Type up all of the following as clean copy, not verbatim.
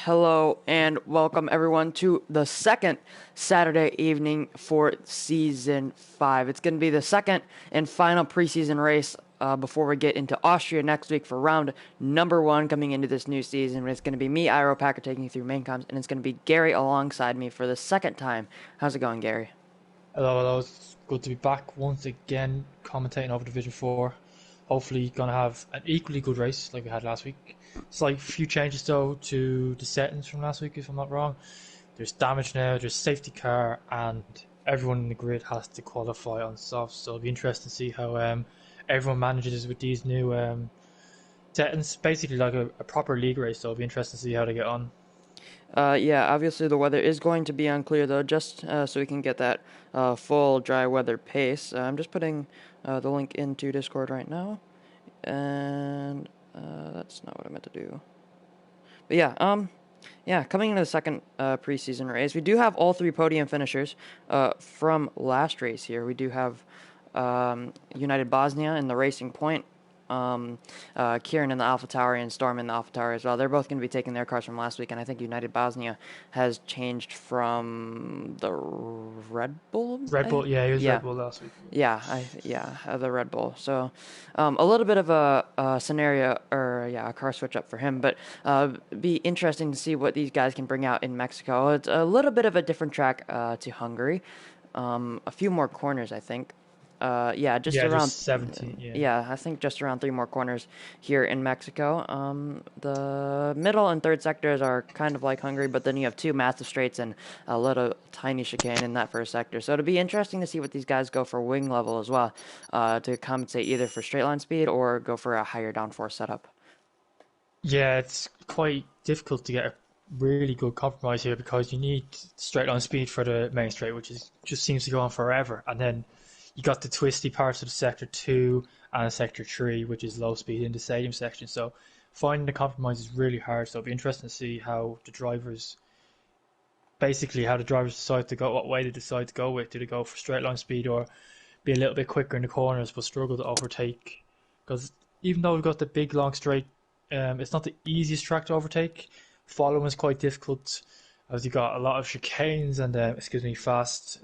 Hello and welcome everyone to the second Saturday evening for season 5. It's going to be the second and final preseason race before we get into Austria next week for round number 1 coming into this new season. It's going to be me, Iro Packer, taking you through main comms, and it's going to be Gary alongside me for the second time. How's it going, Gary? Hello. It's good to be back once again, commentating over Division 4. Hopefully, gonna have an equally good race like we had last week. Slight few changes though to the settings from last week, if I'm not wrong. There's damage now, there's safety car, and everyone in the grid has to qualify on soft. So it'll be interesting to see how everyone manages with these new settings. Basically, like a proper league race. So it'll be interesting to see how they get on. Yeah, obviously the weather is going to be unclear though, just so we can get that full dry weather pace. I'm just putting the link into Discord right now, and that's not what I meant to do. But yeah, coming into the second preseason race, we do have all 3 podium finishers from last race here. We do have United Bosnia in the Racing Point, Kieran in the Alpha Tower, and Storm in the Alpha Tower as well. They're both going to be taking their cars from last week, and I think United Bosnia has changed from the Red Bull. Red Bull, yeah, he was Red Bull last week. The Red Bull. So a little bit of a scenario, or a car switch up for him, but be interesting to see what these guys can bring out in Mexico. It's a little bit of a different track to Hungary. A few more corners, I think. Just around 17. I think just around 3 more corners here in Mexico. The middle and third sectors are kind of like Hungary, but then you have 2 massive straights and a little tiny chicane in that first sector. So it'll be interesting to see what these guys go for wing level as well, to compensate either for straight line speed or go for a higher downforce setup. Yeah, it's quite difficult to get a really good compromise here because you need straight line speed for the main straight, which just seems to go on forever, and then you got the twisty parts of the Sector 2 and Sector 3, which is low speed in the stadium section. So finding the compromise is really hard. So it'll be interesting to see how the drivers decide to go, what way they decide to go with. Do they go for straight line speed or be a little bit quicker in the corners but struggle to overtake? Because even though we've got the big long straight, it's not the easiest track to overtake. Following is quite difficult as you got a lot of chicanes and fast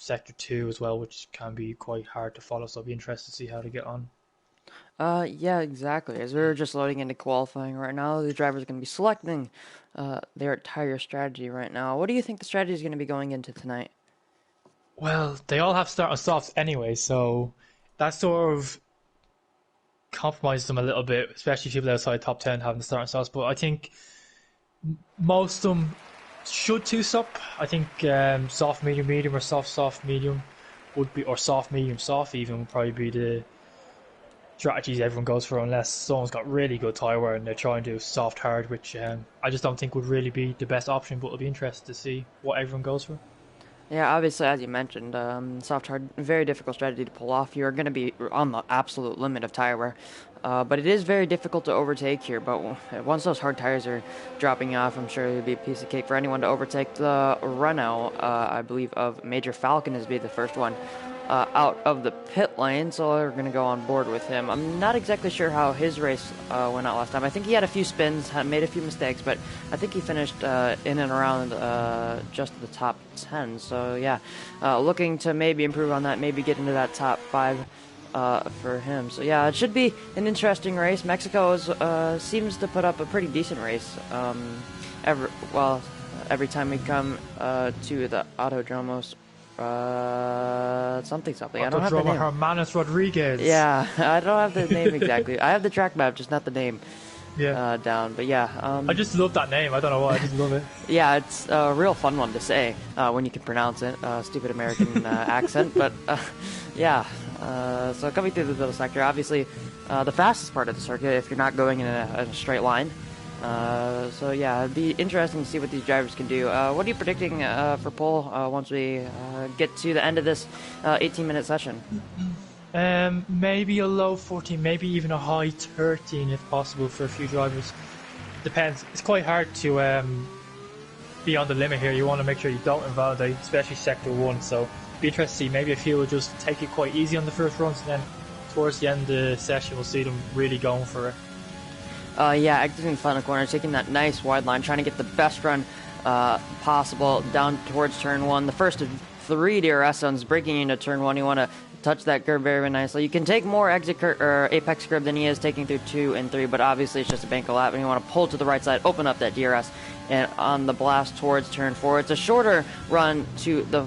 Sector 2 as well, which can be quite hard to follow, so I'll be interested to see how they get on. Yeah, exactly. As we're just loading into qualifying right now, the drivers are going to be selecting their tire strategy right now. What do you think the strategy is going to be going into tonight? Well, they all have start on softs anyway, so that sort of compromises them a little bit, especially people outside top 10 having to start on softs, but I think most of them should 2-stop. I think soft medium medium or soft medium would be, or soft medium soft even would probably be the strategies everyone goes for, unless someone's got really good tyre wear and they're trying to do soft hard, which I just don't think would really be the best option, but it'll be interesting to see what everyone goes for. Yeah, obviously, as you mentioned, soft hard, very difficult strategy to pull off. You're going to be on the absolute limit of tire wear, but it is very difficult to overtake here. But once those hard tires are dropping off, I'm sure it'll be a piece of cake for anyone to overtake the Renault, I believe, of Major Falcon is be the first one out of the pit lane, so we're going to go on board with him. I'm not exactly sure how his race went out last time. I think he had a few spins, had made a few mistakes, but I think he finished in and around just the top 10. So yeah, looking to maybe improve on that, maybe get into that top 5 for him. So yeah, it should be an interesting race. Mexico seems to put up a pretty decent race every time we come to the Autodromos. Something. I don't have the name. Hermanos Rodriguez. Yeah, I don't have the name exactly. I have the track map, just not the name down. But yeah. I just love that name. I don't know why. I just love it. Yeah, it's a real fun one to say when you can pronounce it. Stupid American accent. But yeah. So coming through the middle sector, obviously the fastest part of the circuit if you're not going in a straight line. So yeah, it'd be interesting to see what these drivers can do. What are you predicting for pole once we get to the end of this 18-minute session? Maybe a low 14, maybe even a high 13 if possible for a few drivers. Depends. It's quite hard to be on the limit here. You want to make sure you don't invalidate, especially Sector 1. So be interested to see. Maybe a few will just take it quite easy on the first runs, and then towards the end of the session we'll see them really going for it. Yeah, exiting the final corner, taking that nice wide line, trying to get the best run possible down towards turn 1. The first of 3 DRS zones breaking into turn 1. You want to touch that curb very, very nicely. You can take more apex curb than he is taking through 2 and 3, but obviously it's just a bank of lap, and you want to pull to the right side, open up that DRS, and on the blast towards turn 4. It's a shorter run to the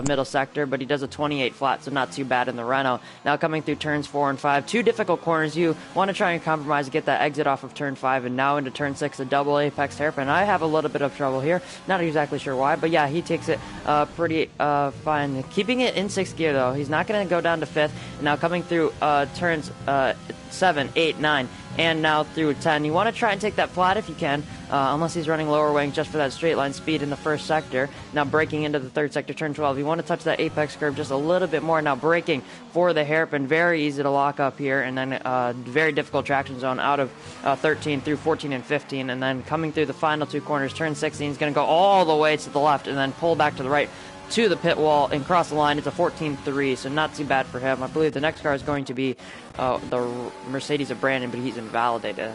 middle sector, but he does a 28 flat, so not too bad in the Renault. Now coming through turns 4 and 5, 2 difficult corners. You want to try and compromise, get that exit off of turn 5, and now into turn 6, a double apex hairpin. I have a little bit of trouble here, not exactly sure why, but yeah, he takes it pretty fine. Keeping it in 6th gear though, he's not going to go down to 5th. Now coming through turns 7, 8, 9, and now through 10. You want to try and take that flat if you can, unless he's running lower wing just for that straight line speed in the first sector. Now breaking into the 3rd sector, turn 12. You want to touch that apex curve just a little bit more. Now braking for the hairpin, very easy to lock up here, and then very difficult traction zone out of 13 through 14 and 15, and then coming through the final 2 corners, turn 16 is going to go all the way to the left and then pull back to the right to the pit wall and cross the line. It's a 14.3, so not too bad for him. I believe the next car is going to be the Mercedes of Brandon, but he's invalidated.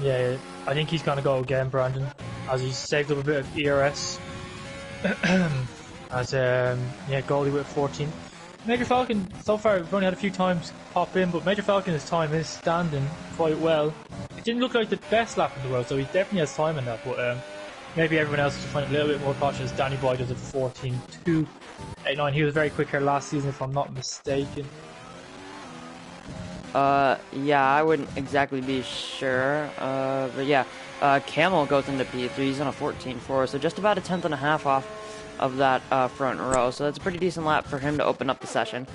Yeah, I think he's going to go again, Brandon, as he's saved up a bit of ERS. As, goalie with 14. Major Falcon, so far, we've only had a few times pop in, but Major Falcon's time is standing quite well. It didn't look like the best lap in the world, so he definitely has time in that, but maybe everyone else is finding it a little bit more cautious. Danny Boy does it 14.289. He was very quick here last season, if I'm not mistaken. Yeah, I wouldn't exactly be sure. But yeah, Camel goes into P3. He's on a 14.4, so just about a 10th and a half off of that front row. So that's a pretty decent lap for him to open up the session.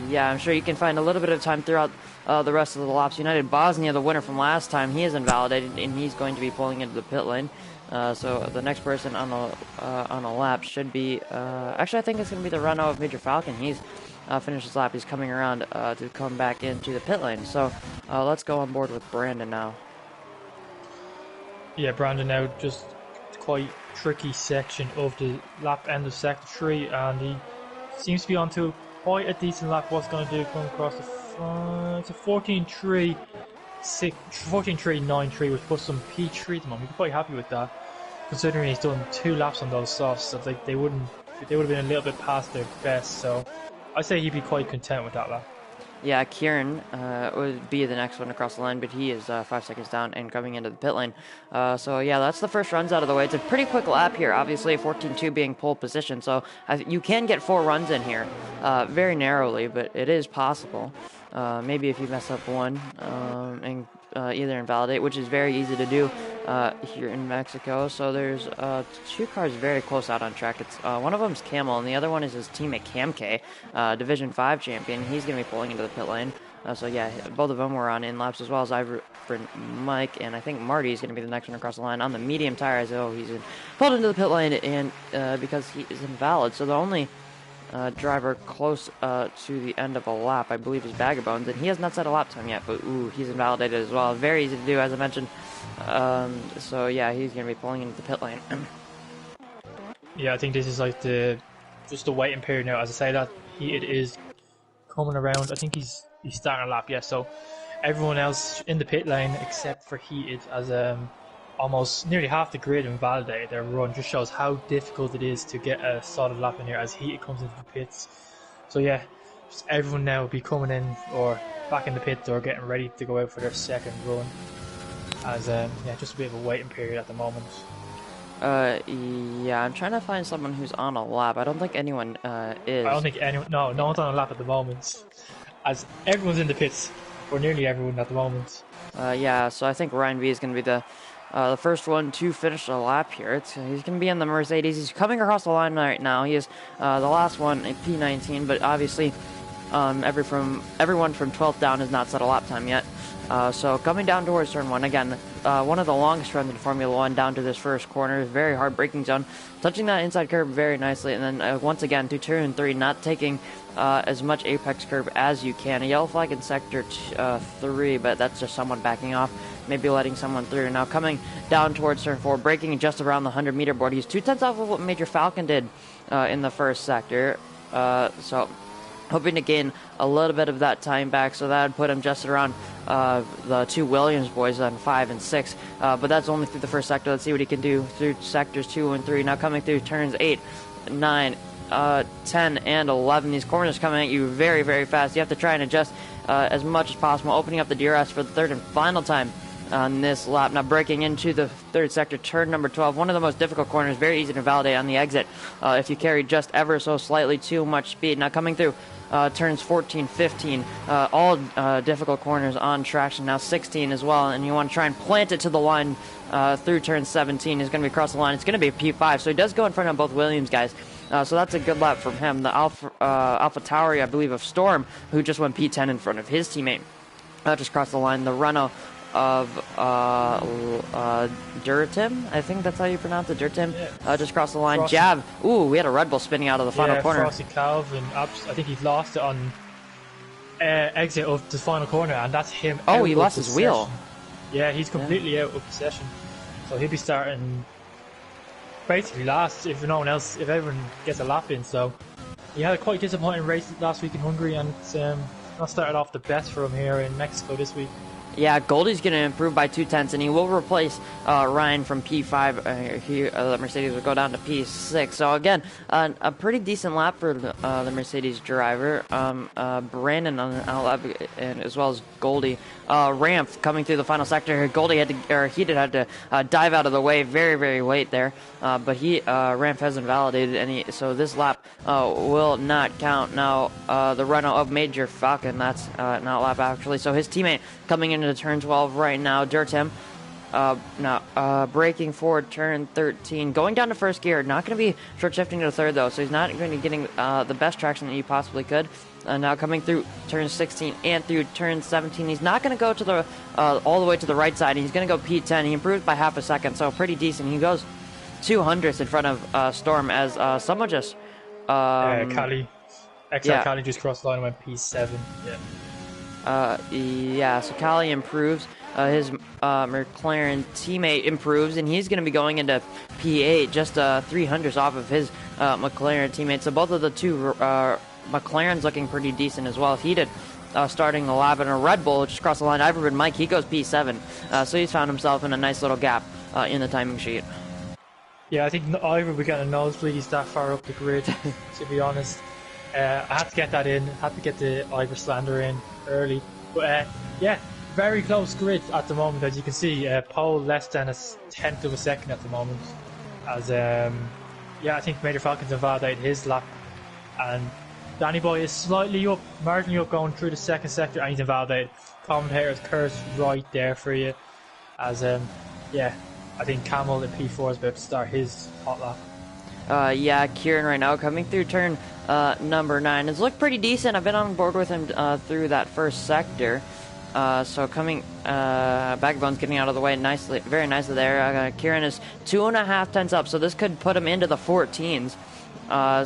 Yeah, I'm sure you can find a little bit of time throughout the rest of the laps. United Bosnia, the winner from last time, he is invalidated, and he's going to be pulling into the pit lane. So the next person on a lap should be... actually, I think it's going to be the Renault of Major Falcon. He's finished his lap. He's coming around to come back into the pit lane. So let's go on board with Brandon now. Yeah, Brandon now just quite tricky section of the lap end of sector 3, and he seems to be onto quite a decent lap. What's going to do coming across the front? It's a 14.393, which puts some P3 at the moment. We're quite happy with that, considering he's done 2 laps on those softs. So like they would have been a little bit past their best. So I'd say he'd be quite content with that lap. Yeah, Kieran would be the next one across the line, but he is 5 seconds down and coming into the pit lane. So yeah, that's the first runs out of the way. It's a pretty quick lap here, obviously 14.2 being pole position, so you can get 4 runs in here, very narrowly, but it is possible. Maybe if you mess up one and either invalidate, which is very easy to do here in Mexico. So there's 2 cars very close out on track. It's one of them's Camel, and the other one is his teammate Camke, Division 5 champion. He's going to be pulling into the pit lane. So yeah, both of them were on in laps, as well as Ivor for Mike, and I think Marty is going to be the next one across the line on the medium tires. Oh, he's pulled into the pit lane, and because he is invalid. So the only driver close to the end of a lap, I believe, is Vagabonds, and he has not set a lap time yet, but ooh, he's invalidated as well. Very easy to do, as I mentioned. So yeah, he's going to be pulling into the pit lane. Yeah, I think this is like just the waiting period now. As I say that, it is coming around. I think he's starting a lap, yeah. So everyone else in the pit lane except for Heated, as almost nearly half the grid invalidated their run. Just shows how difficult it is to get a solid lap in here as Heated comes into the pits. So yeah, just everyone now will be coming in or back in the pit or getting ready to go out for their second run. As yeah, just a bit of a waiting period at the moment. Yeah, I'm trying to find someone who's on a lap. I don't think anyone is. I don't think anyone. No one's on a lap at the moment. As everyone's in the pits, or nearly everyone at the moment. Yeah, so I think Ryan V is going to be the first one to finish a lap here. He's going to be in the Mercedes. He's coming across the line right now. He is the last one in P19, but obviously everyone from 12th down has not set a lap time yet. So coming down towards turn 1, again, one of the longest runs in Formula 1 down to this first corner. Very hard braking zone. Touching that inside curb very nicely, and then once again to turn 3, not taking as much apex curb as you can. A yellow flag in sector 3, but that's just someone backing off, maybe letting someone through. Now coming down towards turn 4, braking just around the 100-meter board. He's 0.2 off of what Major Falcon did in the first sector. So hoping to gain a little bit of that time back, so that would put him just around the two Williams boys on 5 and 6. But that's only through the first sector. Let's see what he can do through sectors 2 and 3. Now coming through turns 8, 9, 10, and 11. These corners coming at you very, very fast. You have to try and adjust as much as possible, opening up the DRS for the third and final time on this lap. Now breaking into the third sector, turn number 12, one of the most difficult corners, very easy to validate on the exit if you carry just ever so slightly too much speed. Now coming through turns 14, 15, all difficult corners on traction. Now 16 as well, and you want to try and plant it to the line through turn 17. He's going to be across the line. It's going to be a P5, so he does go in front of both Williams guys. So that's a good lap from him. The Alpha Tauri, I believe, of Storm, who just went P10 in front of his teammate, just crossed the line. The Renault of Durtim, I think that's how you pronounce it, Durtim, just crossed the line. Frosty. Jab, ooh, we had a Red Bull spinning out of the final corner. Frosty Calvin, I think he's lost it on exit of the final corner, and that's him. Oh, he lost his wheel. Yeah, he's completely out of possession, so he'll be starting basically last if everyone gets a lap in. So he had a quite disappointing race last week in Hungary, and not started off the best for him here in Mexico this week. Yeah, Goldie's going to improve by 0.2, and he will replace Ryan from P5. The Mercedes will go down to P6. So again, a pretty decent lap for the Mercedes driver. Brandon on the outlap, and as well as Goldie. Ramp coming through the final sector. Goldie had to dive out of the way very, very late there. But Ramp hasn't validated so this lap will not count. Now the Renault of Major Falcon, that's an outlap actually. So his teammate coming into turn 12 right now, Durtim. Now braking forward turn 13, going down to first gear. Not going to be short shifting to third though, so he's not going to be getting the best traction that you possibly could. Now coming through turn 16 and through turn 17, he's not going to go to the all the way to the right side. He's going to go P10. He improves by half a second, so pretty decent. He goes 200ths in front of Storm as someone just Cali, Cali just crossed the line and went P7. So Cali improves. His McLaren teammate improves, and he's going to be going into P8, just 300s off of his McLaren teammate. So both of the two McLaren's looking pretty decent as well. Heated starting the lap, in a Red Bull just crossed the line. Iverman Mike, he goes P7, so he's found himself in a nice little gap in the timing sheet. Yeah, I think Ivor will get a nosebleed. He's that far up the grid, to be honest. I had to get that in. Had to get the Ivor slander in early. But yeah, very close grid at the moment, as you can see. Pole less than a tenth of a second at the moment. As I think Major Falcons have validated his lap, and Danny Boy is slightly up, marginally up, going through the second sector, and he's invalidated. Commentator's curse right there for you. As I think Camel in P4 is about to start his hot lap. Kieran right now coming through turn number 9. It's looked pretty decent. I've been on board with him through that first sector. So coming, Backbone's getting out of the way nicely, very nicely there. Kieran is 2.5 tenths up, so this could put him into the 14s.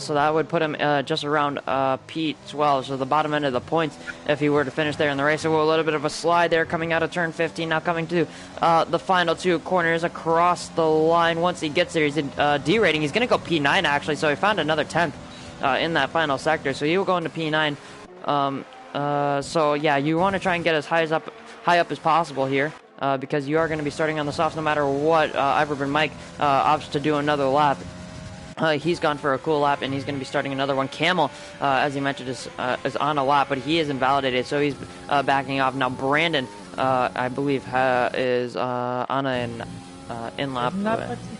So that would put him just around P12, so the bottom end of the points if he were to finish there in the race. So a little bit of a slide there coming out of turn 15. Now coming to the final two corners across the line. Once he gets there, he's in D-rating. He's going to go P9 actually, so he found another 10th in that final sector. So he will go into P9. So yeah, you want to try and get as high up as possible here. Because you are going to be starting on the softs no matter what. Iverman Mike opts to do another lap. He's gone for a cool lap, and he's going to be starting another one. Camel, as you mentioned, is on a lap, but he is invalidated, so he's backing off. Now Brandon, I believe, is on an in-lap.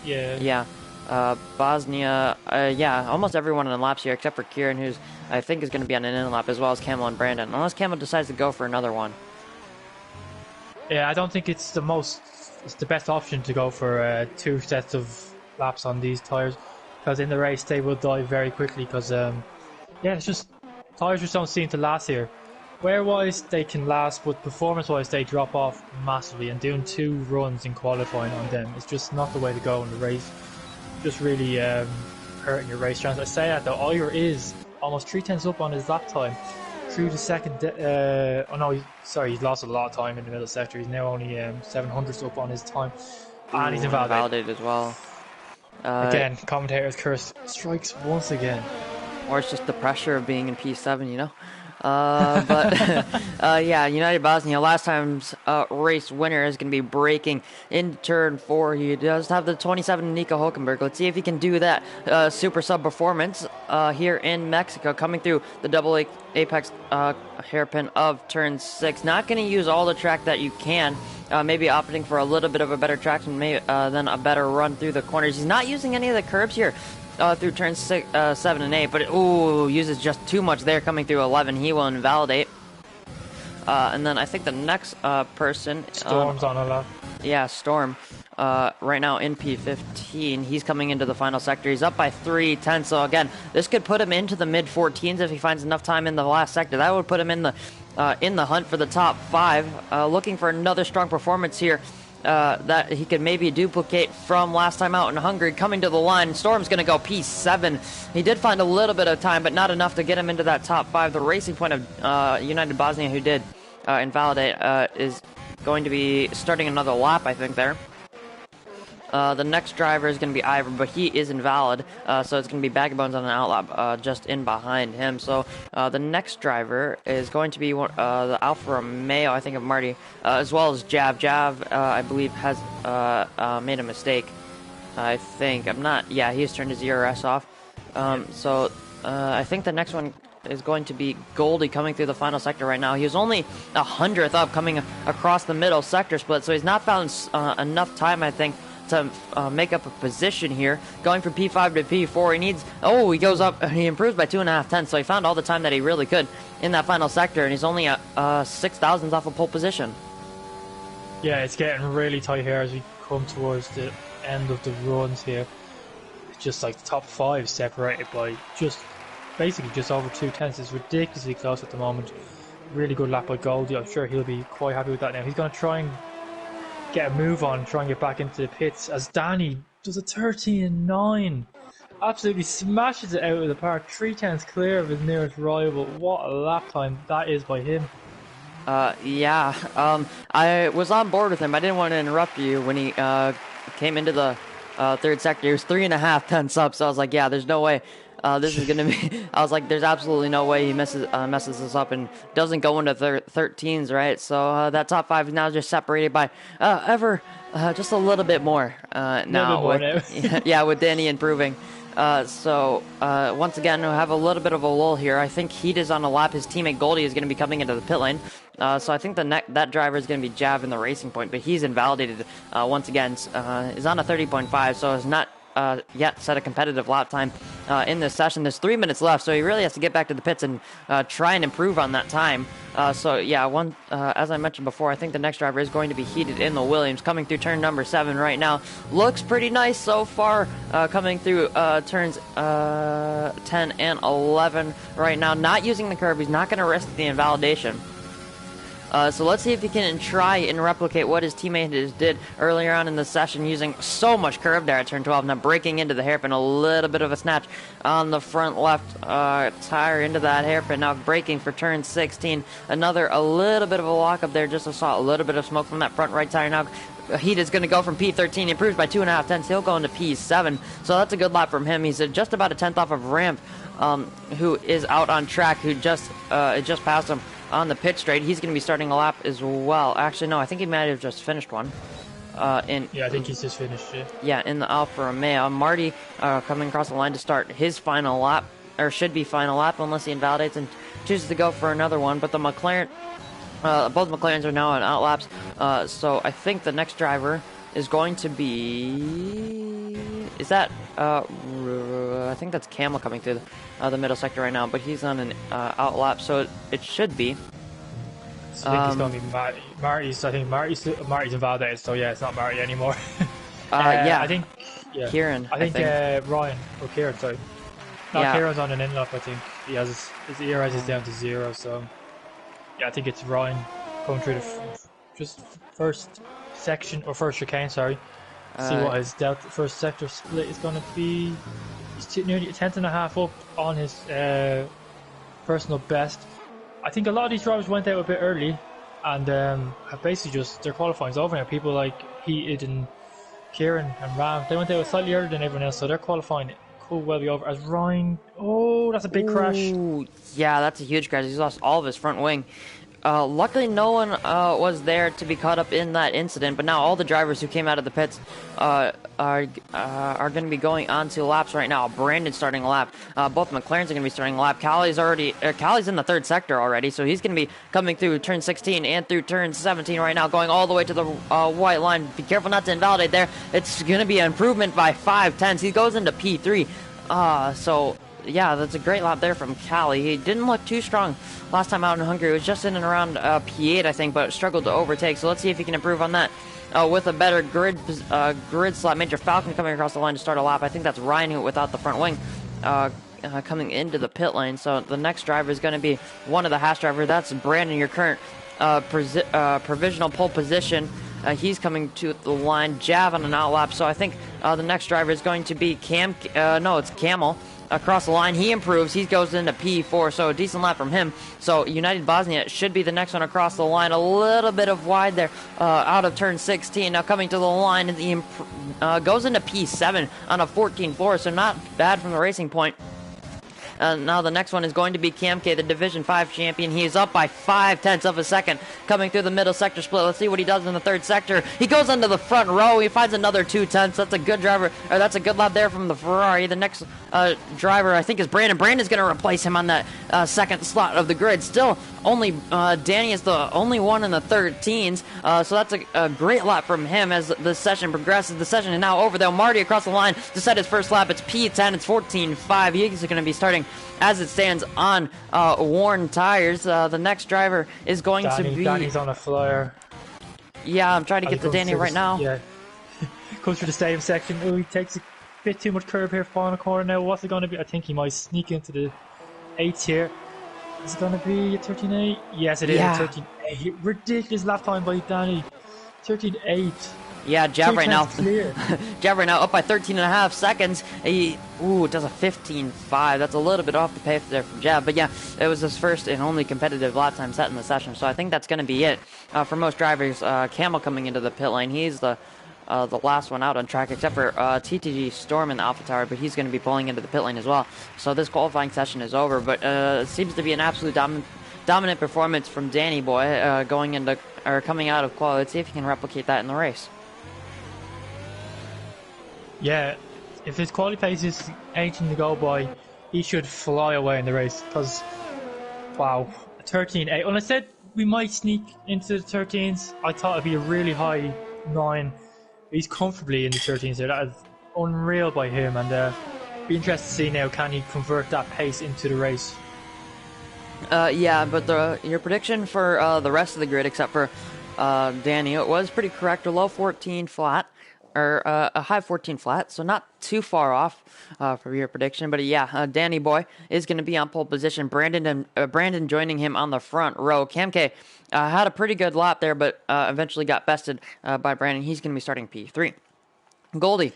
Yeah. Bosnia, almost everyone in laps here except for Kieran, who's I think is going to be on an in-lap, as well as Camel and Brandon, unless Camel decides to go for another one. Yeah, I don't think it's the best option to go for 2 sets of laps on these tyres, because in the race they will die very quickly, because it's just tyres just don't seem to last here. Wear-wise they can last, but performance-wise they drop off massively, and doing 2 runs in qualifying on them is just not the way to go in the race. Just really hurting your race chance. I say that though, Ivor is almost 3 tenths up on his lap time through the second. He's lost a lot of time in the middle sector. He's now only 700ths up on his time, and he's invalidated as well. Again, commentator's curse strikes once again. Or it's just the pressure of being in P7, you know? But yeah, United Bosnia, last time's race winner is going to be braking in turn 4. He does have the 27 Nico Hulkenberg. Let's see if he can do that super sub performance here in Mexico, coming through the double apex hairpin of turn 6. Not going to use all the track that you can. Maybe opting for a little bit of a better traction, then a better run through the corners. He's not using any of the curbs here. Through turns 7 and 8, but uses just too much there coming through 11. He will invalidate. And then I think the next person... Storm's on a lap. Yeah, Storm. Right now in P15, he's coming into the final sector. He's up by 3/10, so again, this could put him into the mid-14s if he finds enough time in the last sector. That would put him in the hunt for the top 5. Looking for another strong performance here. That he could maybe duplicate from last time out in Hungary. Coming to the line, Storm's going to go P7. He did find a little bit of time, but not enough to get him into that top 5. The Racing Point of United Bosnia, who did invalidate, is going to be starting another lap, I think, there. The next driver is going to be Ivor, but he is invalid, so it's going to be Baggabones on an outlap just in behind him. So the next driver is going to be the Alfa Romeo, I think, of Marty, as well as Jav. Jav, I believe, has made a mistake, I think. Yeah, he's turned his ERS off. So I think the next one is going to be Goldie coming through the final sector right now. He was only 100th up coming across the middle sector split, so he's not found enough time, I think, to make up a position here. Going from P5 to P4, he needs... he goes up, he improves by 2.5 tenths, so he found all the time that he really could in that final sector, and he's only 6 thousandths off of pole position. Yeah, it's getting really tight here as we come towards the end of the runs here. It's just like the top 5 separated by basically just over 2 tenths. It's ridiculously close at the moment. Really good lap by Goldie. I'm sure he'll be quite happy with that now. He's going to try and get a move on, try and get back into the pits as Danny does a 13.9. Absolutely smashes it out of the park. 3 tenths clear of his nearest rival. What a lap time that is by him. Yeah, I was on board with him. I didn't want to interrupt you when he came into the third sector. He was 3.5 tenths up, so I was like, yeah, there's no way this is gonna be... I was like, there's absolutely no way he messes this up and doesn't go into 13s, right? So that top 5 is now just separated by just a little bit more now. With Danny improving. So once again, we'll have a little bit of a lull here. I think Heat is on a lap. His teammate Goldie is going to be coming into the pit lane. So I think that driver is going to be Jav in the Racing Point, but he's invalidated once again. Is on a 30.5, so is not yet set a competitive lap time in this session. There's 3 minutes left, so he really has to get back to the pits and try and improve on that time. So yeah, as I mentioned before, I think the next driver is going to be Heated in the Williams, coming through turn number 7 right now. Looks pretty nice so far, coming through turns 10 and 11 right now. Not using the curb. He's not going to risk the invalidation. So let's see if he can try and replicate what his teammate did earlier on in the session, using so much curve there at turn 12. Now breaking into the hairpin, a little bit of a snatch on the front left tire into that hairpin. Now braking for turn 16. A little bit of a lock up there. Just saw a little bit of smoke from that front right tire. Now Heat is going to go from P13, improves by 2.5 tenths. He'll go into P7. So that's a good lap from him. He's just about a tenth off of Ramp, who is out on track, who just passed him on the pit straight. He's going to be starting a lap as well. Actually, no, I think he might have just finished one. I think he's just finished it. Yeah, in the Alfa Romeo. Marty coming across the line to start his final lap, or should be final lap, unless he invalidates and chooses to go for another one. But the McLaren, both McLarens are now on outlaps. So I think the next driver is going to be... Is that... I think that's Camel coming through the middle sector right now, but he's on an outlap, so it should be. So I think he's going to be Marty's. I think Marty's invalidated, so yeah, it's not Marty anymore. Yeah, I think. Yeah. Kieran. I think Ryan or Kieran. Sorry. No, yeah. Kieran's on an in-lap. I think he has his ERS is down to 0. So yeah, I think it's Ryan going through the just first section or first chicane. Sorry. See what his first sector split is going to be. He's nearly a tenth and a half up on his personal best. I think a lot of these drivers went out a bit early and have basically just, their qualifying's over now. People like Heated and Kieran and Ram, they went out slightly earlier than everyone else, so they're qualifying pull well be over as Ryan. Oh, that's a big crash. Ooh, yeah, that's a huge crash. He's lost all of his front wing. Luckily, no one was there to be caught up in that incident. But now all the drivers who came out of the pits are going to be going on to laps right now. Brandon's starting a lap. Both McLarens are going to be starting a lap. Callie's in the third sector already, so he's going to be coming through turn 16 and through turn 17 right now, going all the way to the white line. Be careful not to invalidate there. It's going to be an improvement by 5/10. He goes into P3. So yeah, that's a great lap there from Callie. He didn't look too strong last time out in Hungary. It was just in and around P8, I think, but struggled to overtake. So let's see if he can improve on that with a better grid slot. Major Falcon coming across the line to start a lap. I think that's Ryan without the front wing coming into the pit lane. So the next driver is going to be one of the Haas driver. That's Brandon, your current provisional pole position. He's coming to the line. Jav on an out lap. So I think the next driver is going to be it's Camel. Across the line, he improves. He goes into P4, so a decent lap from him. So United Bosnia should be the next one across the line. A little bit of wide there out of turn 16. Now coming to the line, and he goes into P7 on a 14.4, so not bad from the racing point. Now the next one is going to be Camke, the Division 5 champion. He is up by 5/10 of a second coming through the middle sector split. Let's see what he does in the third sector. He goes into the front row. He finds another 2/10. That's a good driver, or that's a good lap there from the Ferrari. The next driver, I think, is Brandon. Brandon's going to replace him on that second slot of the grid. Still, only Danny is the only one in the 13s. So that's a great lap from him as the session progresses. The session is now over, though. Marty across the line to set his first lap. It's P10. It's 14.5. He's going to be starting as it stands on worn tires. The next driver is going to be... Danny's on a flyer. Yeah, I'm trying to get to Danny right now. Yeah. Comes through the stadium section. Oh, he takes a bit too much curb here, final corner now. What's it going to be? I think he might sneak into the 8th here. Is it going to be a 13.8? Yes, it is a 13.8. Ridiculous lap time by Danny. 13.8. Yeah, Jav right now. Jav right now up by 13.5 seconds. He does a 15.5. That's a little bit off the pace there from Jav. But yeah, it was his first and only competitive lap time set in the session. So I think that's going to be it for most drivers. Camel coming into the pit lane. He's the last one out on track, except for TTG Storm in the Alpha Tower, but he's going to be pulling into the pit lane as well. So this qualifying session is over, but it seems to be an absolute dominant performance from Danny Boy coming out of quali. Let's see if he can replicate that in the race. Yeah, if his quality pace is anything to go by, he should fly away in the race. Because, wow, 13.8. When I said we might sneak into the 13s, I thought it'd be a really high 9. He's comfortably in the 13s there. That is unreal by him, and be interested to see now, can he convert that pace into the race. Yeah, but your prediction for the rest of the grid, except for Danny, it was pretty correct. A low 14 flat, or a high 14 flat, so not too far off for your prediction. But yeah, Danny Boy is going to be on pole position. Brandon joining him on the front row. Camke had a pretty good lap there, but eventually got bested by Brandon. He's going to be starting P3. Goldie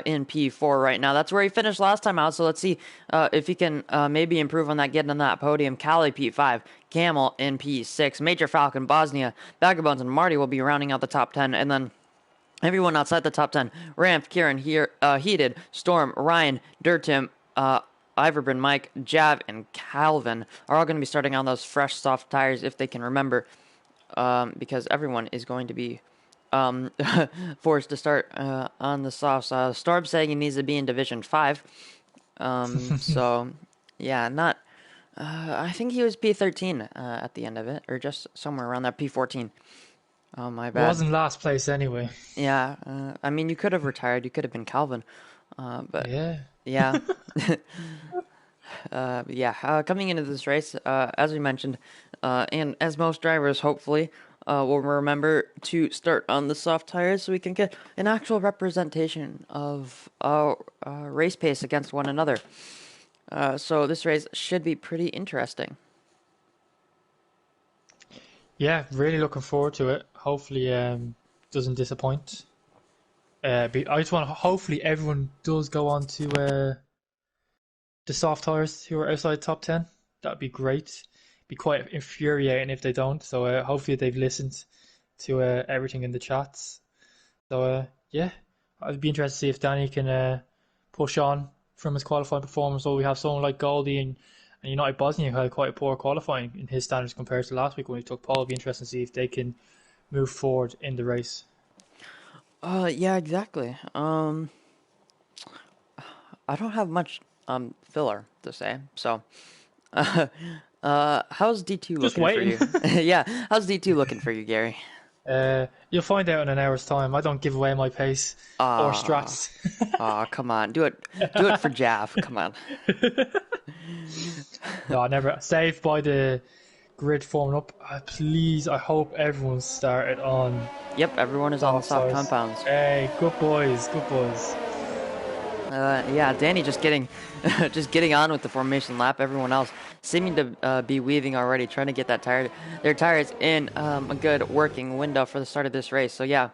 in P4 right now. That's where he finished last time out, so let's see if he can maybe improve on that, getting on that podium. Callie P5, Camel in P6, Major Falcon, Bosnia, Vagabonds, and Marty will be rounding out the top 10, and then everyone outside the top 10, Ramp, Kieran, Heated, Storm, Ryan, Dirtim, Iverbryn, Mike, Jav, and Calvin are all going to be starting on those fresh, soft tires if they can remember, because everyone is going to be forced to start on the softs. Storm saying he needs to be in Division 5. So, yeah, not... I think he was P13 at the end of it, or just somewhere around that P14. Oh, my bad. It wasn't last place anyway. Yeah, I mean, you could have retired. You could have been Calvin. But yeah. Coming into this race, as we mentioned, and as most drivers hopefully will remember to start on the soft tires so we can get an actual representation of race pace against one another. So this race should be pretty interesting. Yeah, really looking forward to it. Hopefully doesn't disappoint. I just want to, hopefully everyone does go on to the soft tires who are outside top 10. That'd be great. Be quite infuriating if they don't. So hopefully they've listened to everything in the chats. So yeah, I'd be interested to see if Danny can push on from his qualifying performance. So we have someone like Goldie and United Bosnia who had quite a poor qualifying in his standards compared to last week when he took pole. It'll be interesting to see if they can move forward in the race. Yeah, exactly. I don't have much filler to say. So, how's D2 Just looking for waiting. you? Yeah, how's D2 looking for you, Gary? You'll find out in an hour's time. I don't give away my pace or Ah, strats. come on, do it for Jav. Come on. No, I never. Saved by the grid forming up. Please, I hope everyone started on Yep, everyone is on the soft soft size. compounds. Hey, good boys, good boys. Yeah, Danny just getting, just getting on with the formation lap. Everyone else seeming to be weaving already, trying to get their tires in a good working window for the start of this race. So yeah,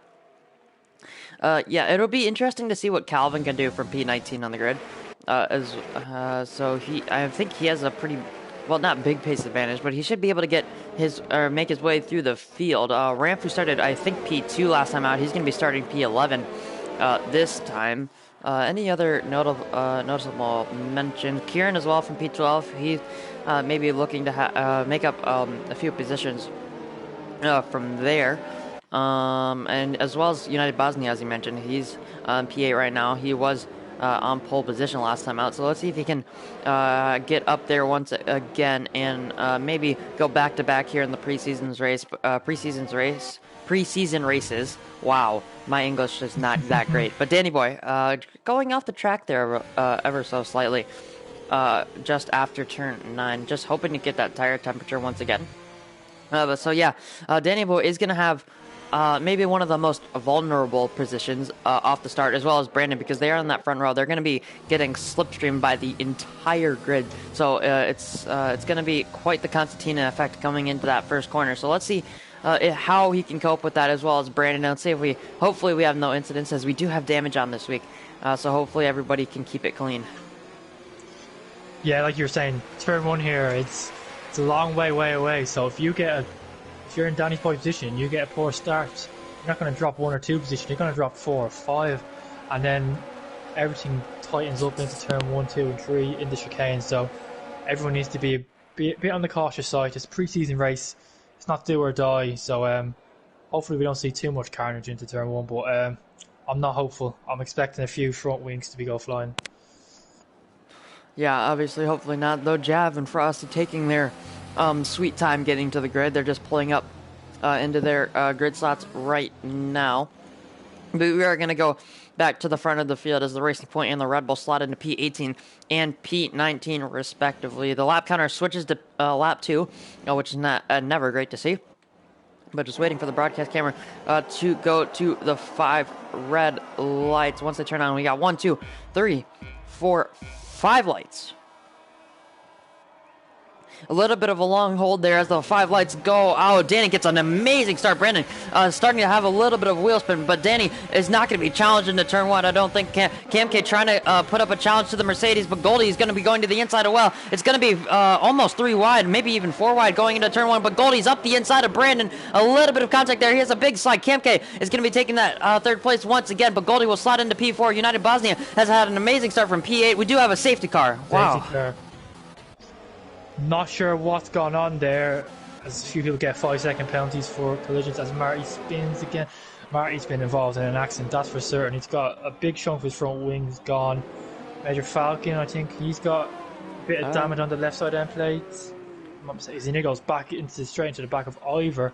yeah, it'll be interesting to see what Calvin can do from P19 on the grid. I think he has a pretty, well, not big pace advantage, but he should be able to get make his way through the field. Ramp, who started, I think, P2 last time out, he's going to be starting P11 this time. Any other noticeable mention? Kieran as well from P12. He may be looking to make up a few positions from there. And as well as United Bosnia, as you mentioned, he's on P8 right now. He was on pole position last time out. So let's see if he can get up there once again and maybe go back to back here in the preseason races. Wow, my English is not that great. But Danny Boy, going off the track there ever so slightly, just after turn 9, just hoping to get that tire temperature once again. So yeah, Danny Boy is going to have maybe one of the most vulnerable positions off the start, as well as Brandon, because they are on that front row. They're going to be getting slipstreamed by the entire grid. So it's going to be quite the Constantina effect coming into that first corner. So let's see how he can cope with that, as well as Brandon. Let's see if hopefully we have no incidents, as we do have damage on this week. So hopefully everybody can keep it clean. Yeah, like you were saying, turn 1 here, it's a long way away. So if you're in Danny's point position, you get a poor start, you're not going to drop 1 or 2 position, you're going to drop 4 or 5, and then everything tightens up into turn 1, 2, and 3 in the chicane. So everyone needs to be a bit on the cautious side. It's a pre-season race. It's not do or die, so hopefully we don't see too much carnage into turn 1, but I'm not hopeful. I'm expecting a few front wings to go flying. Yeah, obviously, hopefully not, though. Jav and Frosty taking their sweet time getting to the grid. They're just pulling up into their grid slots right now. But we are going to go back to the front of the field as the Racing Point and the Red Bull slot into P18 and P19 respectively. The lap counter switches to lap 2, which is never great to see. But just waiting for the broadcast camera to go to the 5 red lights. Once they turn on, we got 1, 2, 3, 4, 5 lights. A little bit of a long hold there as the 5 lights go. Oh, Danny gets an amazing start. Brandon starting to have a little bit of wheel spin, but Danny is not going to be challenged into turn 1. I don't think Cam K trying to put up a challenge to the Mercedes, but Goldie is going to be going to the inside as well. It's going to be almost 3 wide, maybe even 4 wide going into turn 1, but Goldie's up the inside of Brandon. A little bit of contact there. He has a big slide. Cam K is going to be taking that 3rd place once again, but Goldie will slide into P4. United Bosnia has had an amazing start from P8. We do have a safety car. Wow. Safety car. Not sure what's gone on there, as a few people get 5-second penalties for collisions as Marty spins again. Marty's been involved in an accident, that's for certain. He's got a big chunk of his front wings gone. Major Falcon, I think he's got a bit of damage on the left side end plates. His goes back straight into the back of Ivor,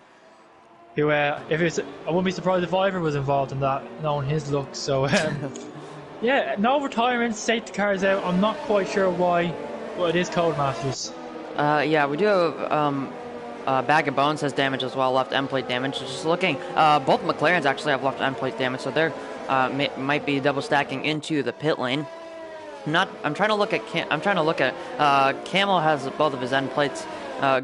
who I wouldn't be surprised if Ivor was involved in that, knowing his look. So yeah, no retirement, safety cars out. I'm not quite sure why, but it is Codemasters. Yeah, we do have Bag of Bones has damage as well, left end plate damage. Just looking, both McLarens actually have left end plate damage, so they're might be double stacking into the pit lane. I'm trying to look at Camel has both of his end plates,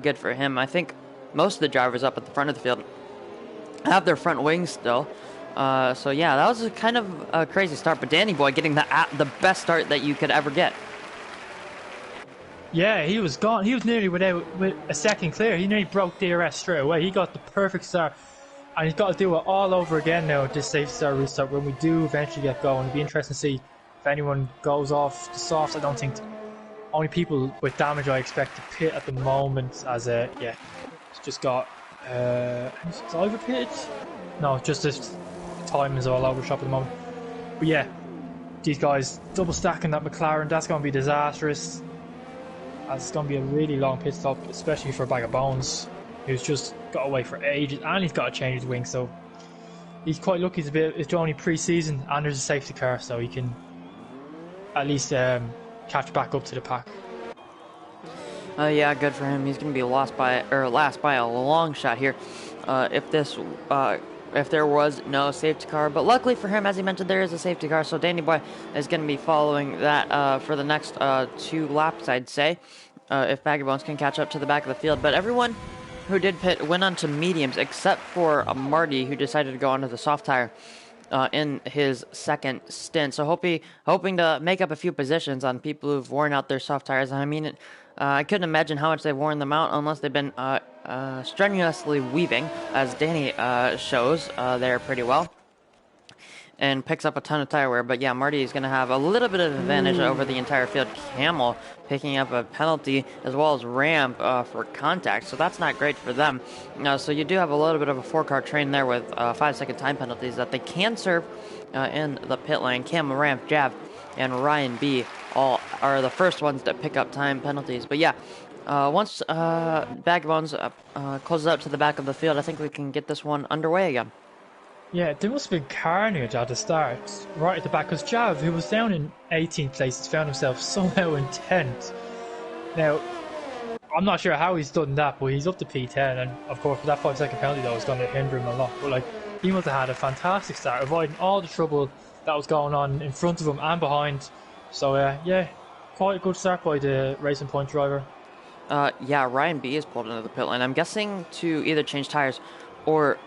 good for him. I think most of the drivers up at the front of the field have their front wings still. So yeah, that was a kind of a crazy start, but Danny Boy getting the best start that you could ever get. Yeah, he was gone. He was nearly with a second clear. He nearly broke DRS straight away. He got the perfect start. And he's got to do it all over again now at this safe start restart when we do eventually get going. It'll be interesting to see if anyone goes off the softs, I don't think only people with damage I expect to pit at the moment. As yeah, it's just got is Iver pitted? No, just this time is all over the shop at the moment. But yeah, these guys double stacking that McLaren, that's going to be disastrous. It's going to be a really long pit stop, especially for a bag of bones who's just got away for ages, and he's got to change his wings, so he's quite lucky. It's only pre-season and there's a safety car, so he can at least catch back up to the pack. Yeah, good for him. He's going to be last by a long shot here. If there was no safety car, but luckily for him, as he mentioned, there is a safety car, so Danny Boy is going to be following that for the next 2 laps, I'd say, if Baggy Bones can catch up to the back of the field. But everyone who did pit went onto mediums, except for Marty, who decided to go onto the soft tire in his second stint. So hoping to make up a few positions on people who've worn out their soft tires. I mean, I couldn't imagine how much they've worn them out unless they've been strenuously weaving, as Danny shows there pretty well, and picks up a ton of tire wear. But yeah, Marty is going to have a little bit of advantage over the entire field. Camel picking up a penalty as well as Ramp for contact, so that's not great for them. So you do have a little bit of a 4-car train there with 5-second time penalties that they can serve in the pit lane. Camel, Ramp, Jav, and Ryan B all are the first ones to pick up time penalties. But yeah, once Bag of Bones closes out to the back of the field, I think we can get this one underway again. Yeah, there must have been carnage at the start, right at the back, because Jav, who was down in 18th place, found himself somehow in 10th. Now, I'm not sure how he's done that, but he's up to P10, and of course, with that 5-second penalty, that was going to hinder him a lot. But like, he must have had a fantastic start, avoiding all the trouble that was going on in front of him and behind. So, yeah, quite a good start by the Racing Point driver. Yeah, Ryan B is pulled into the pit lane. I'm guessing to either change tires or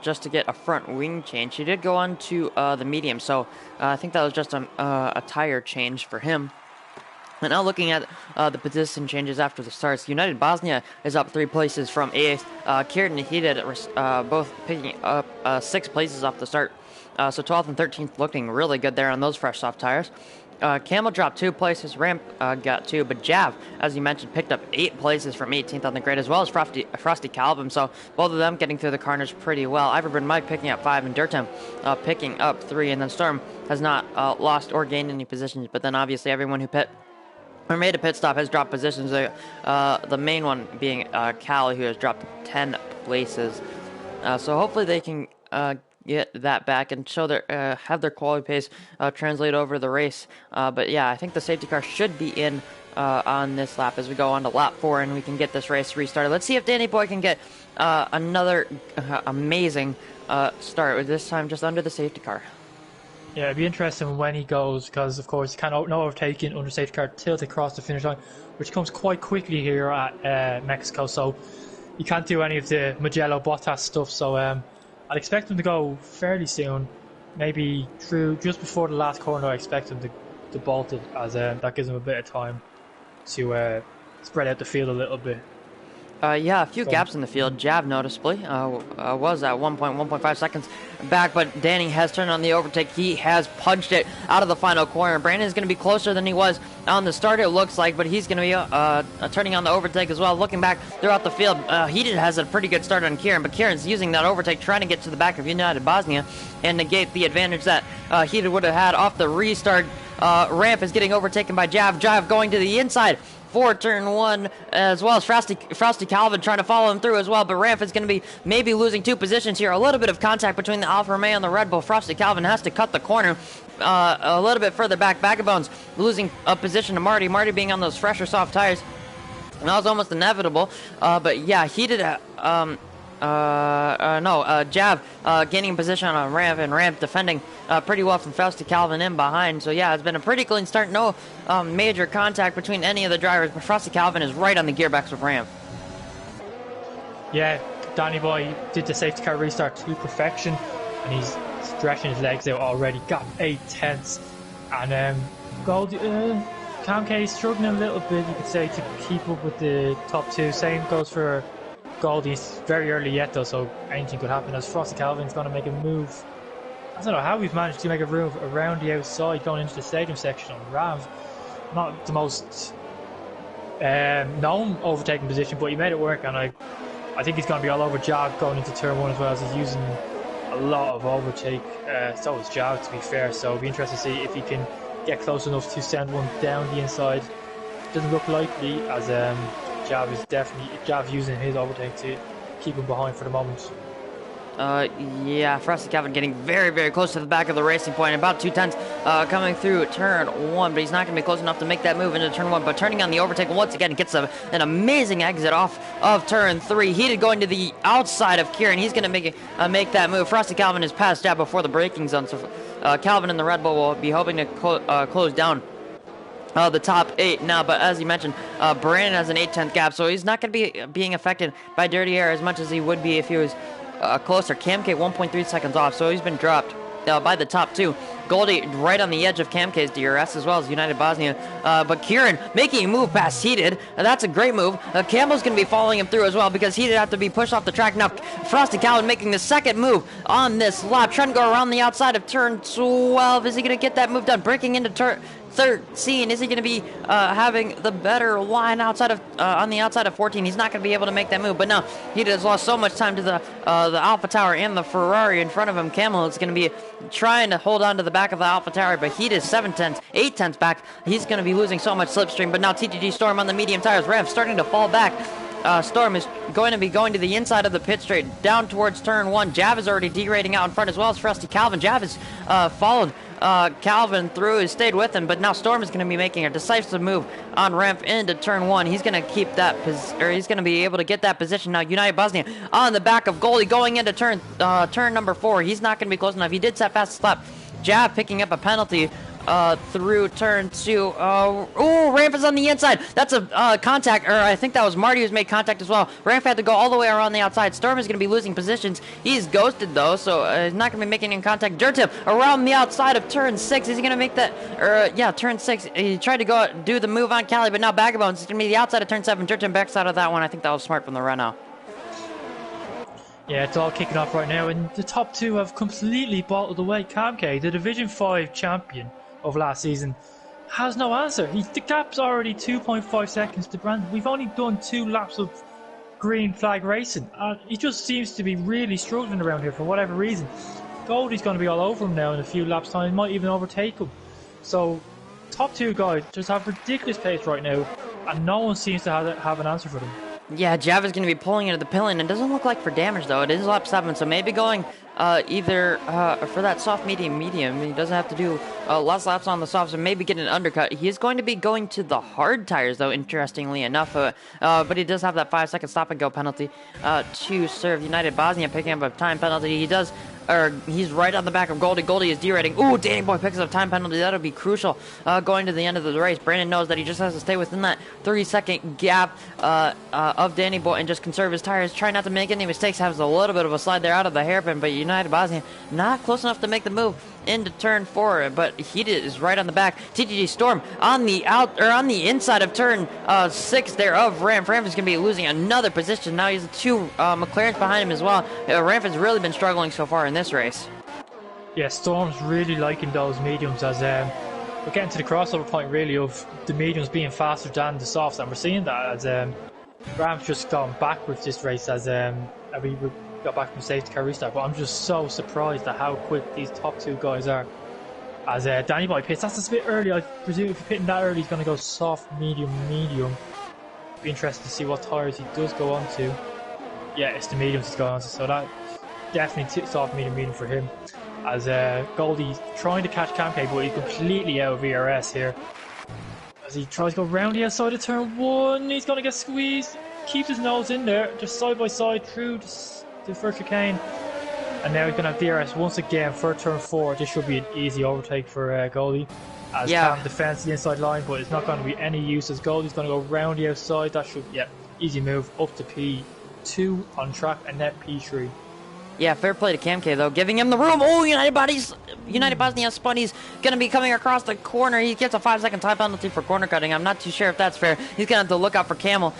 just to get a front wing change. He did go on to the medium, so I think that was just a tire change for him. And now looking at the position changes after the starts, United Bosnia is up 3 places from 8th. Kieran and Heated both picking up 6 places off the start. So 12th and 13th looking really good there on those fresh soft tires. Camel dropped 2 places, Ramp got 2, but Jav, as you mentioned, picked up 8 places from 18th on the grid, as well as Frosty Calvin, so both of them getting through the carnage pretty well. Iverburn Mike picking up 5, and Dirtem picking up 3, and then Storm has not lost or gained any positions, but then obviously everyone who made a pit stop has dropped positions, the main one being Cal, who has dropped 10 places. So hopefully they can get that back and show their have their quality pace translate over the race. But yeah, I think the safety car should be in on this lap as we go on to lap 4 and we can get this race restarted. Let's see if Danny Boy can get another amazing start, this time just under the safety car. Yeah, it'd be interesting when he goes, because of course you can't no overtaking under safety car till they cross the finish line, which comes quite quickly here at Mexico, so you can't do any of the Mugello Bottas stuff. So I'd expect them to go fairly soon, maybe through just before the last corner. I expect them to bolt it, as that gives them a bit of time to spread out the field a little bit. Yeah, a few gaps in the field. Jav noticeably was at 1.5 seconds back, but Danny has turned on the overtake. He has punched it out of the final corner. Brandon's going to be closer than he was on the start, it looks like, but he's going to be turning on the overtake as well. Looking back throughout the field, Heated has a pretty good start on Kieran, but Kieran's using that overtake, trying to get to the back of United Bosnia and negate the advantage that Heated would have had off the restart. Ramp is getting overtaken by Jav. Jav going to the inside for turn 1, as well as Frosty Calvin trying to follow him through as well, but Ramp is going to be maybe losing 2 positions here. A little bit of contact between the Alfa Romeo and the Red Bull. Frosty Calvin has to cut the corner a little bit further back. Bag of Bones losing a position to Marty. Marty being on those fresher soft tires. And that was almost inevitable, but yeah, Heated Jav gaining position on Ramp, and Ramp defending pretty well from Frosty Calvin in behind. So yeah, it's been a pretty clean start. No major contact between any of the drivers, but Frosty Calvin is right on the gearbox of Ramp. Yeah, Danny Boy did the safety car restart to perfection, and he's stretching his legs out already. Got 8 tenths, and Cam K struggling a little bit, you could say, to keep up with the top 2. Same goes for Goldie's very early yet though, so anything could happen, as Frosty Calvin's going to make a move I don't know how we've managed to make a move around the outside going into the stadium section on Rav. Not the most known overtaking position, but he made it work, and I think he's going to be all over Jav going into turn 1 as well, as he's using a lot of overtake. So is Jav, to be fair, so it'll be interesting to see if he can get close enough to send one down the inside. Doesn't look likely, as Jav using his overtake to keep him behind for the moment. Yeah, Frosty Calvin getting very, very close to the back of the racing point. About 2/10 coming through turn 1, but he's not going to be close enough to make that move into turn 1. But turning on the overtake once again, gets an amazing exit off of turn 3. Heated going to the outside of Kieran. He's going to make that move. Frosty Calvin is passed out before the braking zone, so Calvin and the Red Bull will be hoping to close down the top 8 now. But as you mentioned, Brandon has an 8/10 gap, so he's not going to be being affected by dirty air as much as he would be if he was closer. Camk 1.3 seconds off, so he's been dropped by the top 2. Goldie right on the edge of Camk's DRS, as well as United Bosnia. But Kieran making a move past Heated. That's a great move. Campbell's going to be following him through as well, because Heated have to be pushed off the track. Now Frosty Calvin making the second move on this lap, trying to go around the outside of turn 12. Is he going to get that move done? Breaking into turn 13. Is he going to be having the better line outside of on the outside of 14? He's not going to be able to make that move. But now he has lost so much time to the Alpha Tower and the Ferrari in front of him. Camel is going to be trying to hold on to the back of the Alpha Tower, but he is 8/10 back. He's going to be losing so much slipstream. But now TTG Storm on the medium tires. Rev starting to fall back. Storm is going to be going to the inside of the pit straight, down towards turn 1. Jav is already derating out in front, as well as Frosty Calvin. Jav has followed Calvin through, has stayed with him, but now Storm is going to be making a decisive move on ramp into turn 1. He's going to keep that, he's going to be able to get that position. Now United Bosnia on the back of Goldie going into turn number 4. He's not going to be close enough. He did set fastest lap. Jav picking up a penalty through turn 2. Ramp is on the inside. That's a contact, or I think that was Marty who's made contact as well. Ramp had to go all the way around the outside. Storm is going to be losing positions. He's ghosted though, so he's not going to be making any contact. Dirtip around the outside of turn 6. Is he going to make that? Turn 6. He tried to go do the move on Cali, but now Bagabones is going to be the outside of turn 7. Dirtip backs out of that one. I think that was smart from the Renault. Yeah, it's all kicking off right now, and the top 2 have completely bottled away. Camke, the Division 5 champion of last season, has no answer. The gap's already 2.5 seconds to Brandon. We've only done 2 laps of green flag racing. He just seems to be really struggling around here for whatever reason. Goldie's going to be all over him now in a few laps time. He might even overtake him. So, top 2 guys just have ridiculous pace right now, and no one seems to have an answer for them. Yeah, Jav is going to be pulling into the pillion. It doesn't look like for damage, though. It is lap 7, so maybe going either for that soft, medium. He doesn't have to do less laps on the soft, so maybe get an undercut. He is going to be going to the hard tires, though, interestingly enough. But he does have that 5-second stop-and-go penalty to serve. United Bosnia picking up a time penalty. He's right on the back of Goldie. Goldie is derating. Ooh, Danny Boy picks up a time penalty. That'll be crucial going to the end of the race. Brandon knows that he just has to stay within that 30-second gap of Danny Boy and just conserve his tires. Try not to make any mistakes. Has a little bit of a slide there out of the hairpin, but United Bosnia not close enough to make the move into turn 4, but he is right on the back. TTG Storm on the inside of turn 6 there of Ramp. Ramp is going to be losing another position. Now he's 2 McLarens behind him as well. Ramp has really been struggling so far in this race. Yeah, Storm's really liking those mediums, as we're getting to the crossover point really of the mediums being faster than the softs, and we're seeing that as Ramp's just gone backwards this race as we got back from safety car restart. But I'm just so surprised at how quick these top 2 guys are. As Danny Boy pits, that's a bit early. I presume if you're pitting that early, he's going to go soft, medium. Be interested to see what tires he does go on to. Yeah, it's the mediums he's going on to, so that definitely soft, medium for him. As Goldie's trying to catch Camke, but he's completely out of VRS here. As he tries to go round the outside of turn 1, he's going to get squeezed. Keeps his nose in there, just side by side through the first chicane. And now he's going to have DRS once again for turn 4. This should be an easy overtake for Goldie. As Cam defends the inside line, but it's not going to be any use as Goldie's going to go round the outside. That should, easy move up to P2 on track and then P3. Yeah, fair play to Kamke though, giving him the room. Oh, United Bosnia spun. He's going to be coming across the corner. He gets a 5-second time penalty for corner cutting. I'm not too sure if that's fair. He's going to have to look out for Camel.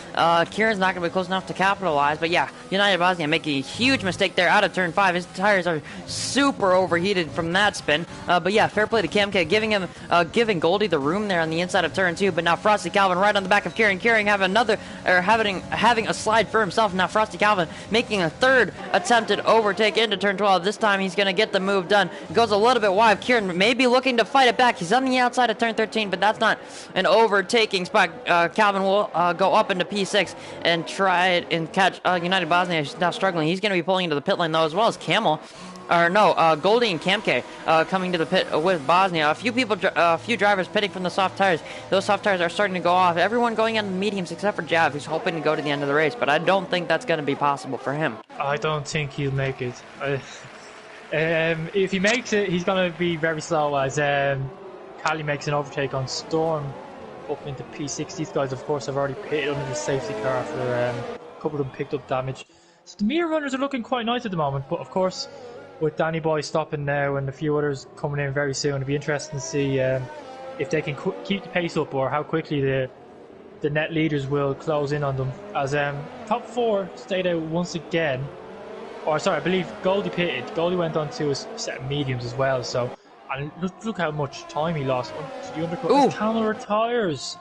Kieran's not going to be close enough to capitalize. But yeah, United Bosnia making a huge mistake there out of turn 5. His tires are super overheated from that spin. But yeah, fair play to Kamke, giving Goldie the room there on the inside of turn 2. But now Frosty Calvin right on the back of Kieran. Kieran having a slide for himself. Now Frosty Calvin making a third attempted overtake into turn 12. This time he's going to get the move done. Goes a little bit wide. Kieran may be looking to fight it back. He's on the outside of turn 13, but that's not an overtaking spot. Calvin will go up into P6 and try it and catch United Bosnia. He's now struggling. He's going to be pulling into the pit lane though, as well as Camel. Goldie and Kamke coming to the pit with Bosnia. A few drivers pitting from the soft tires. Those soft tires are starting to go off. Everyone going on the mediums except for Jav, who's hoping to go to the end of the race, but I don't think that's going to be possible for him. I don't think he'll make it. If he makes it, he's going to be very slow as Cali makes an overtake on Storm up into P6. These guys, of course, have already pitted under the safety car after a couple of them picked up damage. So the Mir runners are looking quite nice at the moment, but of course, with Danny Boy stopping now and a few others coming in very soon, it'll be interesting to see if they can keep the pace up or how quickly the net leaders will close in on them. As top 4 stayed out once again. I believe Goldie pitted. Goldie went on to a set of mediums as well. So, and look how much time he lost. To the undercut. Camel retires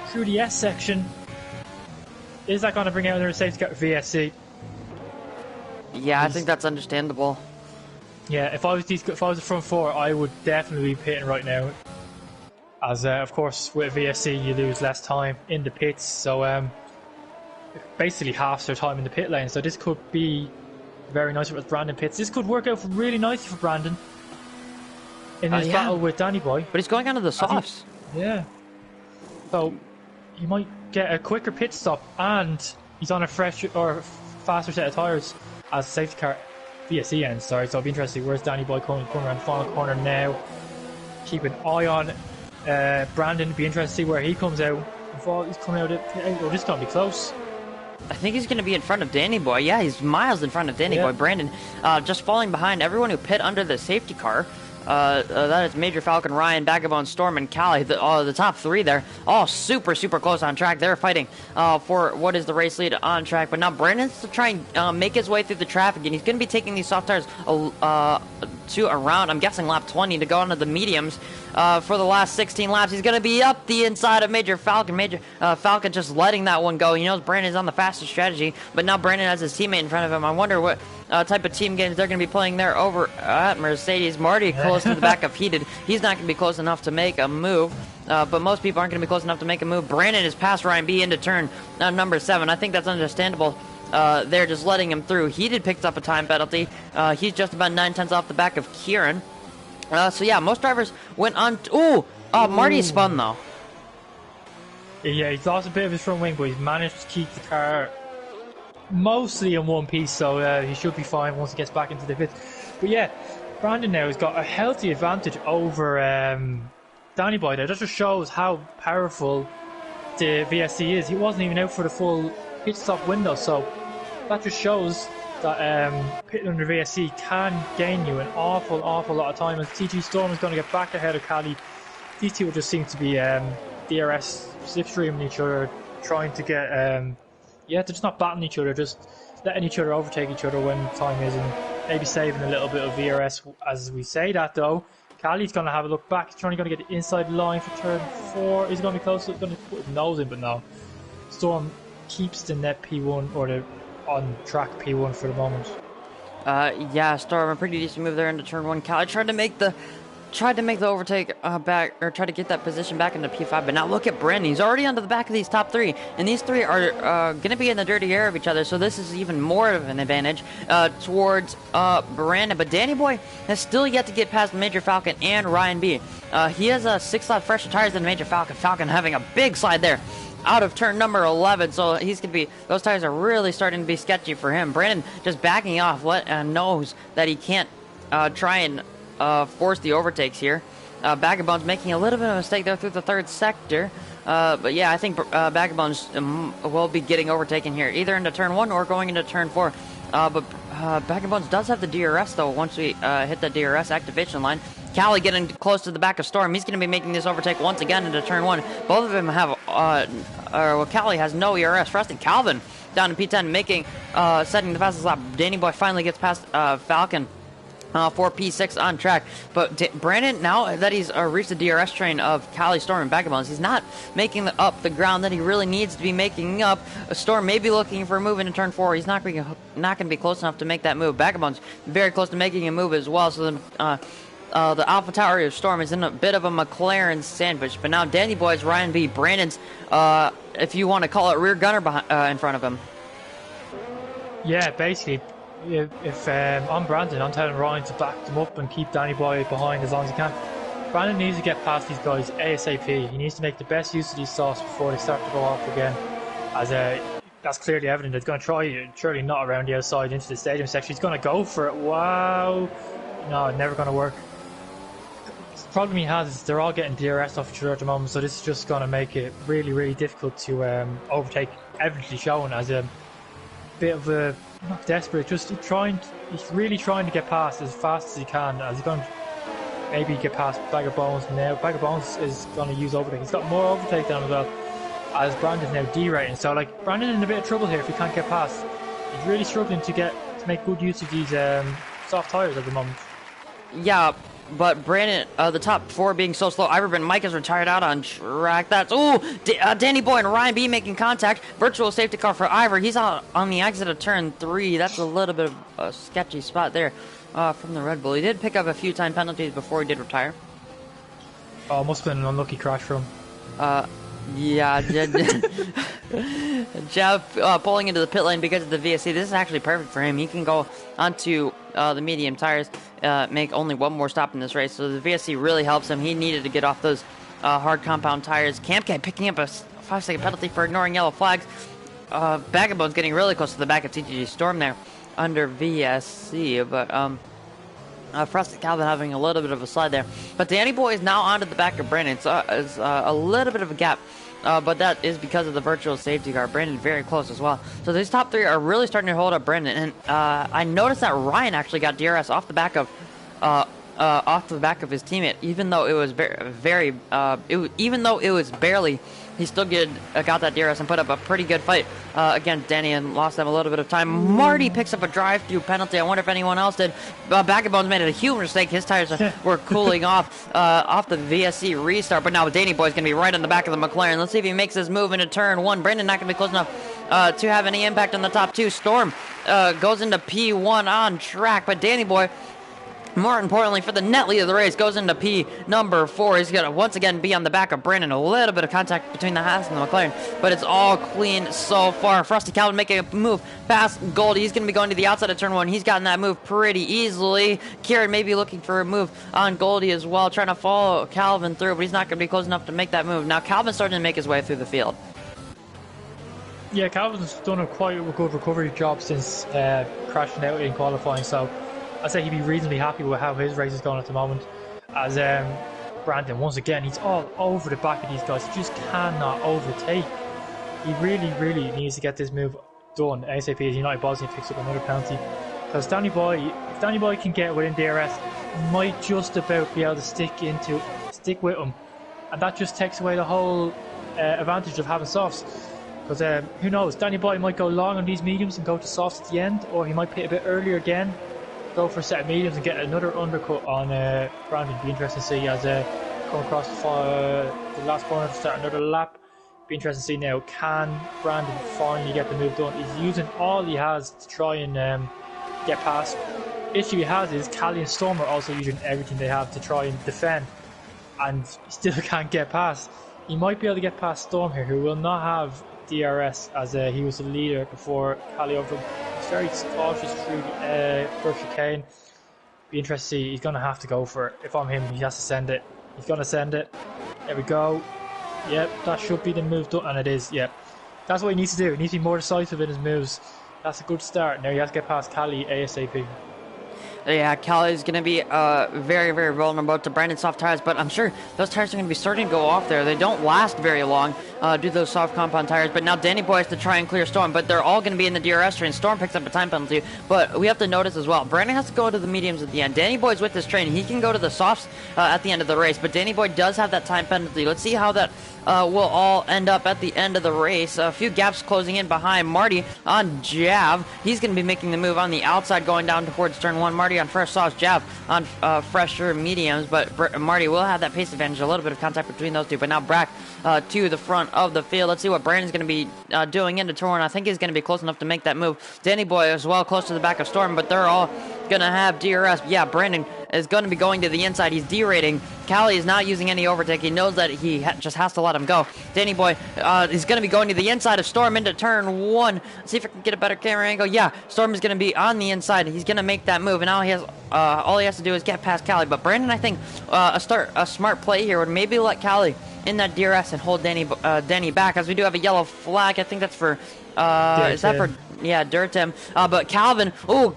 through the S section. Is that going to bring out another safety car VSC? Yeah, I think that's understandable. Yeah, if I was the front 4, I would definitely be pitting right now. As of course with VSC you lose less time in the pits, so basically half their time in the pit lane. So this could be very nice with Brandon pits. This could work out really nicely for Brandon in his battle with Danny Boy. But he's going onto the softs. Yeah. So you might get a quicker pit stop, and he's on a fresh or faster set of tires as safety car VSC ends. Sorry, so it'll be interesting. Where's Danny Boy coming around the final corner now? Keep an eye on Brandon. It'll be interesting to see where he comes out. He's coming out. Oh, this is going to be close. I think he's going to be in front of Danny Boy. Yeah, he's miles in front of Danny Boy. Brandon just falling behind everyone who pit under the safety car. That is Major Falcon, Ryan, Vagabond, Storm, and Cali. The top 3 there, all super close on track. They're fighting for what is the race lead on track. But now Brandon's to try and make his way through the traffic, and he's going to be taking these soft tires to around, I'm guessing, lap 20 to go onto the mediums for the last 16 laps. He's going to be up the inside of Major Falcon. Major Falcon just letting that one go. He knows Brandon's on the fastest strategy, but now Brandon has his teammate in front of him. I wonder what type of team games they're going to be playing there over at Mercedes. Marty close to the back of Heated. He's not going to be close enough to make a move, but most people aren't going to be close enough to make a move. Brandon is past Ryan B into turn number 7. I think that's understandable. They're just letting him through. Heated picked up a time penalty. He's just about 9/10 off the back of Kieran. So yeah, most drivers went on. Marty spun though. Yeah, he's lost a bit of his front wing, but he's managed to keep the car mostly in one piece, so he should be fine once he gets back into the pit. But yeah, Brandon now has got a healthy advantage over Danny Boy there. That just shows how powerful the VSC is. He wasn't even out for the full pit stop window, so that just shows that pitting under VSC can gain you an awful lot of time. And TG Storm is going to get back ahead of Cali. These two just seem to be DRS slipstreaming each other, trying to get they're just not battling each other, just letting each other overtake each other when time is, and maybe saving a little bit of VRS. As we say that though, Cali's going to have a look back. He's trying to get the inside line for turn 4. He's going to be close. He's going to put his nose in, but no. Storm keeps the net P1 or the on track P1 for the moment. Storm, a pretty decent move there into turn 1. Cali tried to make the overtake back, or try to get that position back into P5, but now look at Brandon. He's already onto the back of these top 3, and these 3 are going to be in the dirty air of each other, so this is even more of an advantage towards Brandon. But Danny Boy has still yet to get past Major Falcon and Ryan B. He has a 6 lap fresher tires than Major Falcon. Falcon having a big slide there out of turn number 11, so he's going to be, those tires are really starting to be sketchy for him. Brandon just backing off, knows that he can't try and force the overtakes here. Vagabond's making a little bit of a mistake there through the 3rd sector. But yeah, I think Vagabond's will be getting overtaken here, either into turn 1 or going into turn 4. But Back and Bones does have the DRS though. Once we hit the DRS activation line, Callie getting close to the back of Storm. He's going to be making this overtake once again into turn 1. Both of them have, Callie has no ERS. Frosty Calvin down in P10, making setting the fastest lap. Danny Boy finally gets past Falcon. For P6 on track, but Brandon, now that he's reached the DRS train of Callie, Storm, and Vagabonds, he's not making up the ground that he really needs to be making up. Storm may be looking for a move into turn 4. He's not going to be close enough to make that move. Vagabonds very close to making a move as well. So the Alpha Tower of Storm is in a bit of a McLaren sandwich, but now Danny Boy's Ryan B. Brandon's, if you want to call it, rear gunner in front of him. Yeah, basically. If I'm Brandon, I'm telling Ryan to back them up and keep Danny Boy behind as long as he can. Brandon needs to get past these guys ASAP. He needs to make the best use of these softs before they start to go off again. As that's clearly evident. He's going to try, surely not around the outside into the stadium section. He's going to go for it. Wow. No, never going to work. The problem he has is they're all getting DRS off each other at the moment, so this is just going to make it really, really difficult to overtake. Evidently shown as a bit of a, not desperate, just he's really trying to get past as fast as he can, as he's going to maybe get past Bag of Bones now. Bag of Bones is going to use overtake. He's got more overtake than him as well, as Brandon's now derating. So like, Brandon in a bit of trouble here if he can't get past. He's really struggling to make good use of these soft tires at the moment. Yeah, but Brandon, the top 4 being so slow. Iverman Mike is retired out on track. That's Danny Boy and Ryan B making contact. Virtual safety car for Ivor. He's out on the exit of turn 3. That's a little bit of a sketchy spot there from the Red Bull. He did pick up a few time penalties before he did retire. Oh, must have been an unlucky crash for him. Yeah, Jeff pulling into the pit lane because of the VSC. This is actually perfect for him. He can go onto the medium tires, make only one more stop in this race. So the VSC really helps him. He needed to get off those hard compound tires. Camcat picking up a 5-second penalty for ignoring yellow flags. Vagabond's getting really close to the back of TGG Storm there under VSC, but Frosty Calvin having a little bit of a slide there. But Danny Boy is now onto the back of Brandon. It's a little bit of a gap, but that is because of the virtual safety car. Brandon very close as well. So these top 3 are really starting to hold up Brandon. And I noticed that Ryan actually got DRS off the back of his teammate, even though it was even though it was barely. He still got that DRS and put up a pretty good fight against Danny and lost them a little bit of time. Marty picks up a drive-through penalty. I wonder if anyone else did. Bag of Bones made a huge mistake. His tires were cooling off the VSC restart. But now Danny Boy's going to be right on the back of the McLaren. Let's see if he makes his move into turn 1. Brandon not going to be close enough to have any impact on the top 2. Storm goes into P1 on track. But Danny Boy, more importantly, for the net lead of the race, goes into P number 4. He's going to once again be on the back of Brandon. A little bit of contact between the Haas and the McLaren, but it's all clean so far. Frosty Calvin making a move past Goldie. He's going to be going to the outside of turn 1. He's gotten that move pretty easily. Kieran may be looking for a move on Goldie as well, trying to follow Calvin through, but he's not going to be close enough to make that move. Now Calvin's starting to make his way through the field. Yeah, Calvin's done a quite good recovery job since crashing out in qualifying, so I'd say he'd be reasonably happy with how his race is going at the moment. As Brandon, once again, he's all over the back of these guys. He just cannot overtake. He really, really needs to get this move done ASAP as United Bosnia picks up another penalty. Because if Danny Boy can get within DRS, he might just about be able to stick with him. And that just takes away the whole advantage of having softs. Because who knows, Danny Boy might go long on these mediums and go to softs at the end, or he might pit a bit earlier again, go for a set of mediums and get another undercut on Brandon. Be interesting to see as come across the last corner to start another lap. Be interesting to see now, can Brandon finally get the move done? He's using all he has to try and get past. Issue he has is Callie and Storm are also using everything they have to try and defend, and still can't get past. He might be able to get past Storm here, who will not have DRS as he was the leader before Callie over him. He's very cautious through the first chicane. Be interested to see. He's going to have to go for it. If I'm him, he has to send it. He's going to send it. There we go. Yep, that should be the move done, and it is. Yep, that's what he needs to do. He needs to be more decisive in his moves. That's a good start. Now he has to get past Callie ASAP. Yeah, Callie's going to be very, very vulnerable to Brandon's soft tires, but I'm sure those tires are going to be starting to go off there. They don't last very long. do those soft compound tires. But now Danny Boy has to try and clear Storm, but they're all going to be in the DRS train. Storm picks up a time penalty, but we have to notice as well, Brandon has to go to the mediums at the end. Danny Boy's with this train. He can go to the softs at the end of the race, but Danny Boy does have that time penalty. Let's see how that will all end up at the end of the race. A few gaps closing in behind Marty on Jav. He's going to be making the move on the outside going down towards turn 1. Marty on fresh softs, Jav on fresher mediums, but Marty will have that pace advantage. A little bit of contact between those two, but now Brack to the front of the field. Let's see what Brandon's going to be doing into turn 1. I think he's going to be close enough to make that move. Danny Boy as well, close to the back of Storm, but they're all going to have DRS. Yeah, Brandon is going to be going to the inside. He's derating. Callie is not using any overtake. He knows that he just has to let him go. Danny Boy is going to be going to the inside of Storm into turn 1. Let's see if I can get a better camera angle. Yeah, Storm is going to be on the inside. He's going to make that move, and now he has all he has to do is get past Callie. But Brandon, I think a smart play here would maybe let Callie in that DRS and hold Danny back, as we do have a yellow flag. I think that's for is that for Dirtim? But Calvin and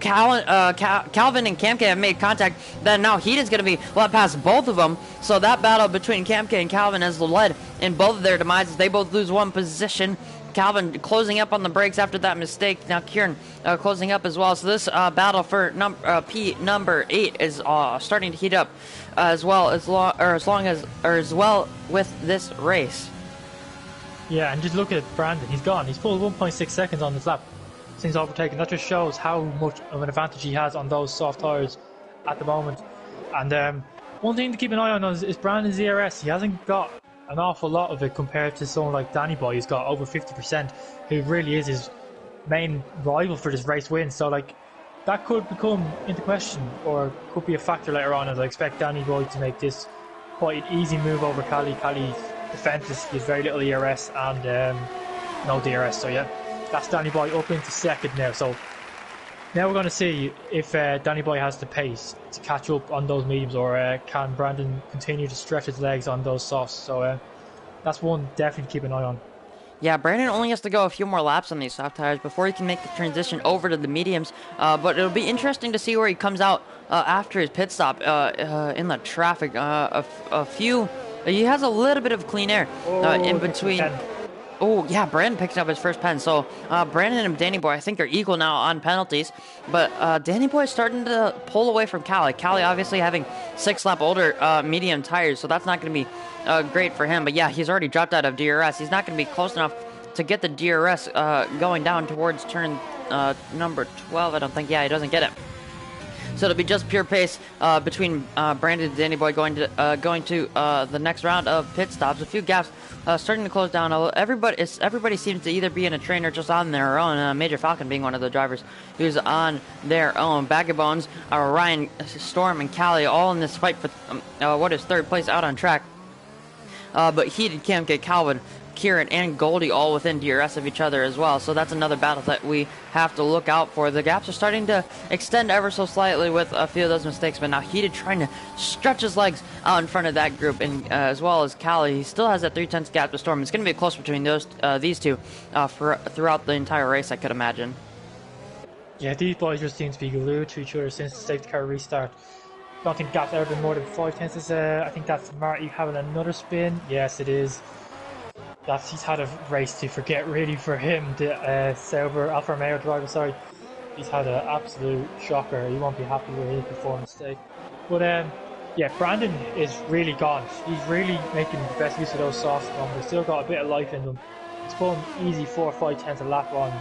Kamke have made contact. Then now Heat is going to be let past both of them. So that battle between Kamke and Calvin has led in both of their demises. They both lose one position. Calvin closing up on the brakes after that mistake. Now Kieran closing up as well. So this battle for number 8 is starting to heat up as well with this race. Yeah, and just look at Brandon. He's gone. He's pulled 1.6 seconds on this lap since overtaking. That just shows how much of an advantage he has on those soft tires at the moment. And one thing to keep an eye on is Brandon's DRS. He hasn't got an awful lot of it compared to someone like Danny Boy, who's got over 50%, who really is his main rival for this race win. So like that could become into question, or could be a factor later on, as I expect Danny Boy to make this quite an easy move over Callie. Callie's defense is very little ERS and no DRS. So yeah, that's Danny Boy up into second now. So now we're going to see if Danny Boy has the pace to catch up on those mediums, or can Brandon continue to stretch his legs on those softs. So that's one definitely to keep an eye on. Yeah, Brandon only has to go a few more laps on these soft tires before he can make the transition over to the mediums. But it'll be interesting to see where he comes out after his pit stop in the traffic. He has a little bit of clean air in between. Oh, yeah, Brandon picks up his first pen. So Brandon and Danny Boy, I think, are equal now on penalties. But Danny Boy is starting to pull away from Callie. Callie obviously having 6-lap older medium tires, so that's not going to be great for him. But yeah, he's already dropped out of DRS. He's not going to be close enough to get the DRS going down towards turn number 12, I don't think. Yeah, he doesn't get it. So it'll be just pure pace between Brandon and Danny Boy going to the next round of pit stops. A few gaps starting to close down. Everybody seems to either be in a train or just on their own. Major Falcon being one of the drivers who's on their own. Bag of Bones, Ryan, Storm, and Callie all in this fight for what is third place out on track. But Heated, Kamke, Calvin, Kieran, and Goldie all within DRS of each other as well. So that's another battle that we have to look out for. The gaps are starting to extend ever so slightly with a few of those mistakes, but now Heated trying to stretch his legs out in front of that group, and as well as Callie. He still has that 3/10 gap to Storm. It's going to be close between these two throughout the entire race, I could imagine. Yeah, these boys just seem to be glued to each other since the safety car restart. Don't think gap's ever been more than 5/10. I think that's Marty having another spin. Yes, it is. He's had a race to forget really for him. The Sauber Alfa Romeo driver, sorry. He's had an absolute shocker. He won't be happy with his performance today. But yeah, Brandon is really gone. He's really making the best use of those softs. He's still got a bit of life in them. He's pulling easy 4 or 5/10 a lap on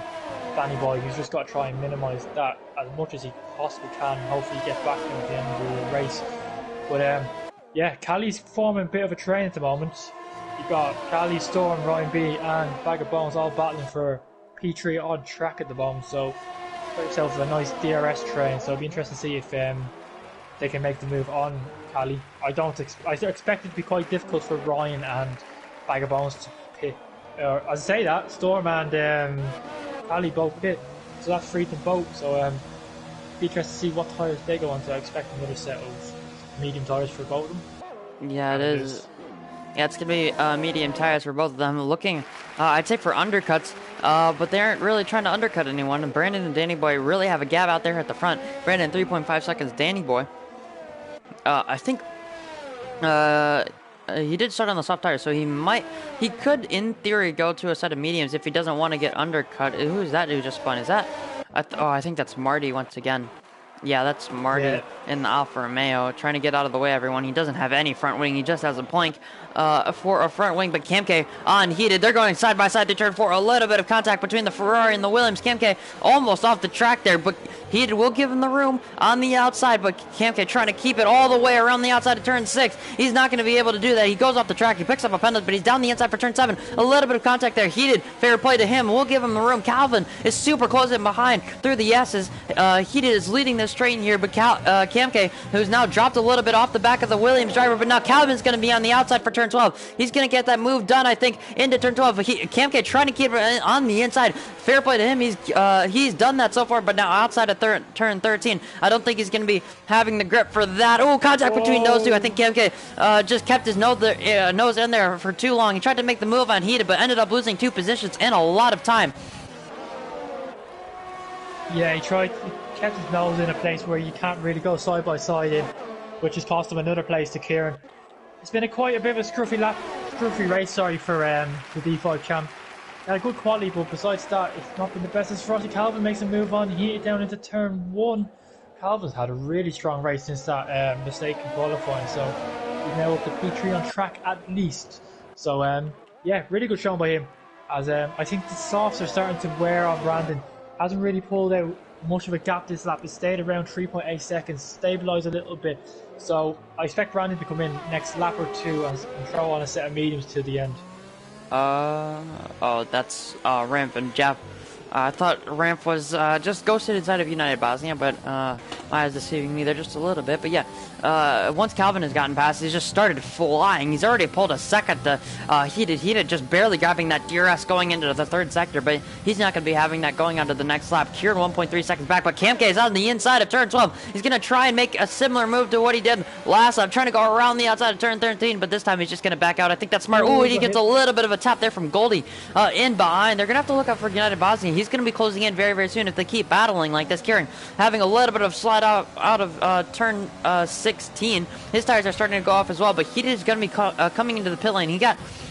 Danny Boy. He's just got to try and minimise that as much as he possibly can, and hopefully get back in at the end of the race. But yeah, Callie's forming a bit of a train at the moment. You've got Callie, Storm, Ryan B, and Bag of Bones all battling for P3 on track at the moment. So got yourself a nice DRS train. So it'll be interesting to see if they can make the move on Callie. I expect it to be quite difficult for Ryan and Bag of Bones to pit. As I say that, Storm and Callie both pit, so that's freed them both. So be interested to see what tyres they go on. So I expect another set of medium tyres for both of them. Yeah, it is. Yeah, it's going to be medium tires for both of them. Looking, I'd say for undercuts, but they aren't really trying to undercut anyone. And Brandon and Danny Boy really have a gap out there at the front. Brandon, 3.5 seconds. Danny Boy, I think he did start on the soft tires, so he could in theory go to a set of mediums if he doesn't want to get undercut. Who is that who just spun? Is that? Oh, I think that's Marty once again. Yeah, that's Marty in the Alfa Romeo trying to get out of the way, everyone. He doesn't have any front wing. He just has a plank for a front wing, but Kamke unheated. They're going side by side to turn 4. A little bit of contact between the Ferrari and the Williams. Kamke almost off the track there, but Heated will give him the room on the outside, but Kamke trying to keep it all the way around the outside of turn 6. He's not going to be able to do that. He goes off the track. He picks up a penalty, but he's down the inside for turn 7. A little bit of contact there. Heated, fair play to him. We'll give him the room. Calvin is super close in behind through the S's. Heated is leading this train here, but Kamke, who's now dropped a little bit off the back of the Williams driver, but now Calvin's going to be on the outside for turn 12. He's going to get that move done, I think, into turn 12. Kamke trying to keep it on the inside. Fair play to him. He's done that so far, but now outside of turn 13. I don't think he's going to be having the grip for that. Oh, contact between those two. I think Kamke just kept his nose in there for too long. He tried to make the move on Heated, but ended up losing 2 positions and a lot of time. Yeah, he kept his nose in a place where you can't really go side by side in, which has cost him another place to Kieran. It's been quite a bit of a scruffy race, for the D5 champ. Had a good quality, but besides that, it's not been the best. As Frosty Calvin makes a move on, Heated down into turn 1. Calvin's had a really strong race since that mistake in qualifying, so he's now up to P3 on track at least. So yeah, really good showing by him. As I think the softs are starting to wear on Brandon. Hasn't really pulled out much of a gap this lap. It stayed around 3.8 seconds, stabilised a little bit. So I expect Brandon to come in next lap or 2 and throw on a set of mediums to the end. Oh, that's Ramp and Jeff. I thought Ramp was just ghosted inside of United Bosnia, but my eyes deceiving me there just a little bit. But yeah, once Calvin has gotten past, he's just started flying. He's already pulled a second to Heated, just barely grabbing that DRS going into the 3rd sector, but he's not going to be having that going on to the next lap. Kieran 1.3 seconds back, but Kamke is on the inside of turn 12. He's going to try and make a similar move to what he did last lap, trying to go around the outside of turn 13, but this time he's just going to back out. I think that's smart. Ooh, he gets a little bit of a tap there from Goldie in behind. They're going to have to look out for United Bosnia. He's going to be closing in very, very soon if they keep battling like this. Kieran having a little bit of slide out of turn 16. His tires are starting to go off as well, but Heated is going to be coming into the pit lane.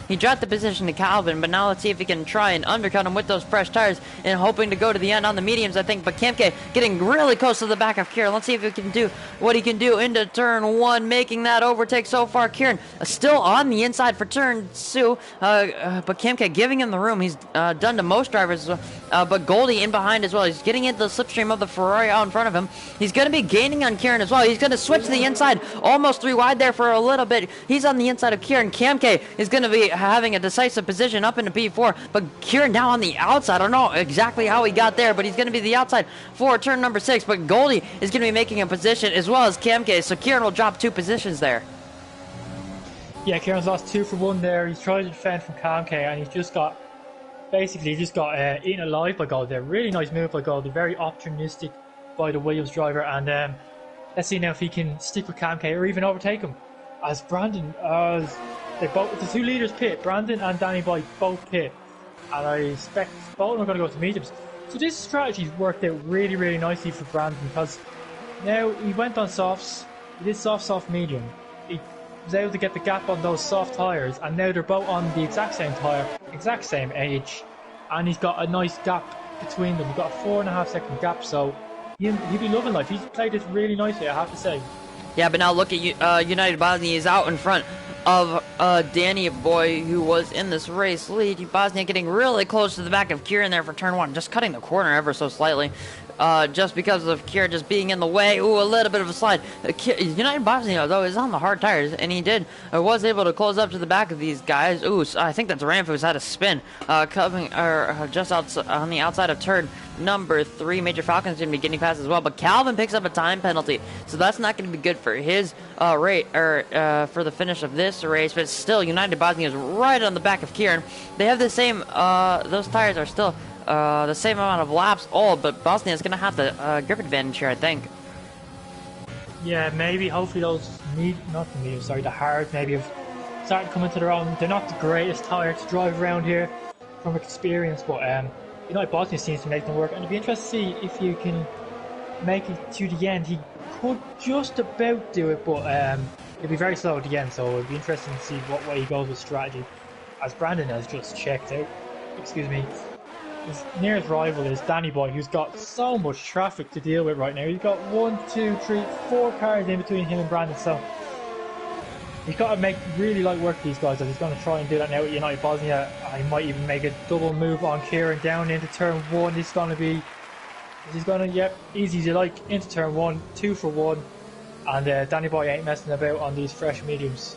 He dropped the position to Calvin, but now let's see if he can try and undercut him with those fresh tires and hoping to go to the end on the mediums, I think. But Kamke getting really close to the back of Kieran. Let's see if he can do what he can do into turn 1, making that overtake so far. Kieran still on the inside for turn 2, but Kamke giving him the room. He's done to most drivers, but Goldie in behind as well. He's getting into the slipstream of the Ferrari out in front of him. He's going to be gaining on Kieran as well. He's going to switch to the inside, almost 3 wide there for a little bit. He's on the inside of Kieran. Kamke is going to be having a decisive position up into P4, but Kieran now on the outside. I don't know exactly how he got there, but he's going to be the outside for turn number 6, but Goldie is going to be making a position as well as Kamke, so Kieran will drop 2 positions there. Yeah, Kieran's lost 2 for 1 there. He's tried to defend from Kamke, and he's just got eaten alive by Goldie there. Really nice move by Goldie, very opportunistic by the Williams driver, and let's see now if he can stick with Kamke or even overtake him. As Brandon, the 2 leaders pit, Brandon and Danny Boy both pit, and I expect both of them are going to go to mediums. So this strategy's worked out really, really nicely for Brandon, because now he went on softs, he did soft, medium. He was able to get the gap on those soft tyres, and now they're both on the exact same tyre, exact same age, and he's got a nice gap between them. He's got a 4.5 second gap, so he'll be loving life. He's played this really nicely, I have to say. Yeah, but now look at United Bosnia is out in front of Danny Boy, who was in this race lead. Bosnia getting really close to the back of Kieran there for turn 1, just cutting the corner ever so slightly. Just because of Kieran just being in the way. Ooh, a little bit of a slide. United Bosnia, though, is on the hard tires, and he was able to close up to the back of these guys. Ooh, I think that's Ramp who's had a spin coming just on the outside of turn number 3. Major Falcon's going to be getting past as well, but Calvin picks up a time penalty, so that's not going to be good for his rate for the finish of this race. But still, United Bosnia is right on the back of Kieran. They have the same. Those tires are still the same amount of laps all, but Bosnia is going to have the grip advantage here, I think. Yeah, maybe, hopefully those the hard maybe have started coming to their own. They're not the greatest tyre to drive around here from experience, but Bosnia seems to make them work, and it'd be interesting to see if you can make it to the end. He could just about do it, but he'll be very slow at the end, so it'll be interesting to see what way he goes with strategy. As Brandon has just checked out, excuse me, his nearest rival is Danny Boy, who's got so much traffic to deal with right now. He's got 1, 2, 3, 4 cars in between him and Brandon, so he's got to make really light work of these guys, and he's going to try and do that now with United Bosnia. He might even make a double move on Kieran down into turn 1. He's going to, yep, easy as you like, into turn 1, 2 for 1. And Danny Boy ain't messing about on these fresh mediums.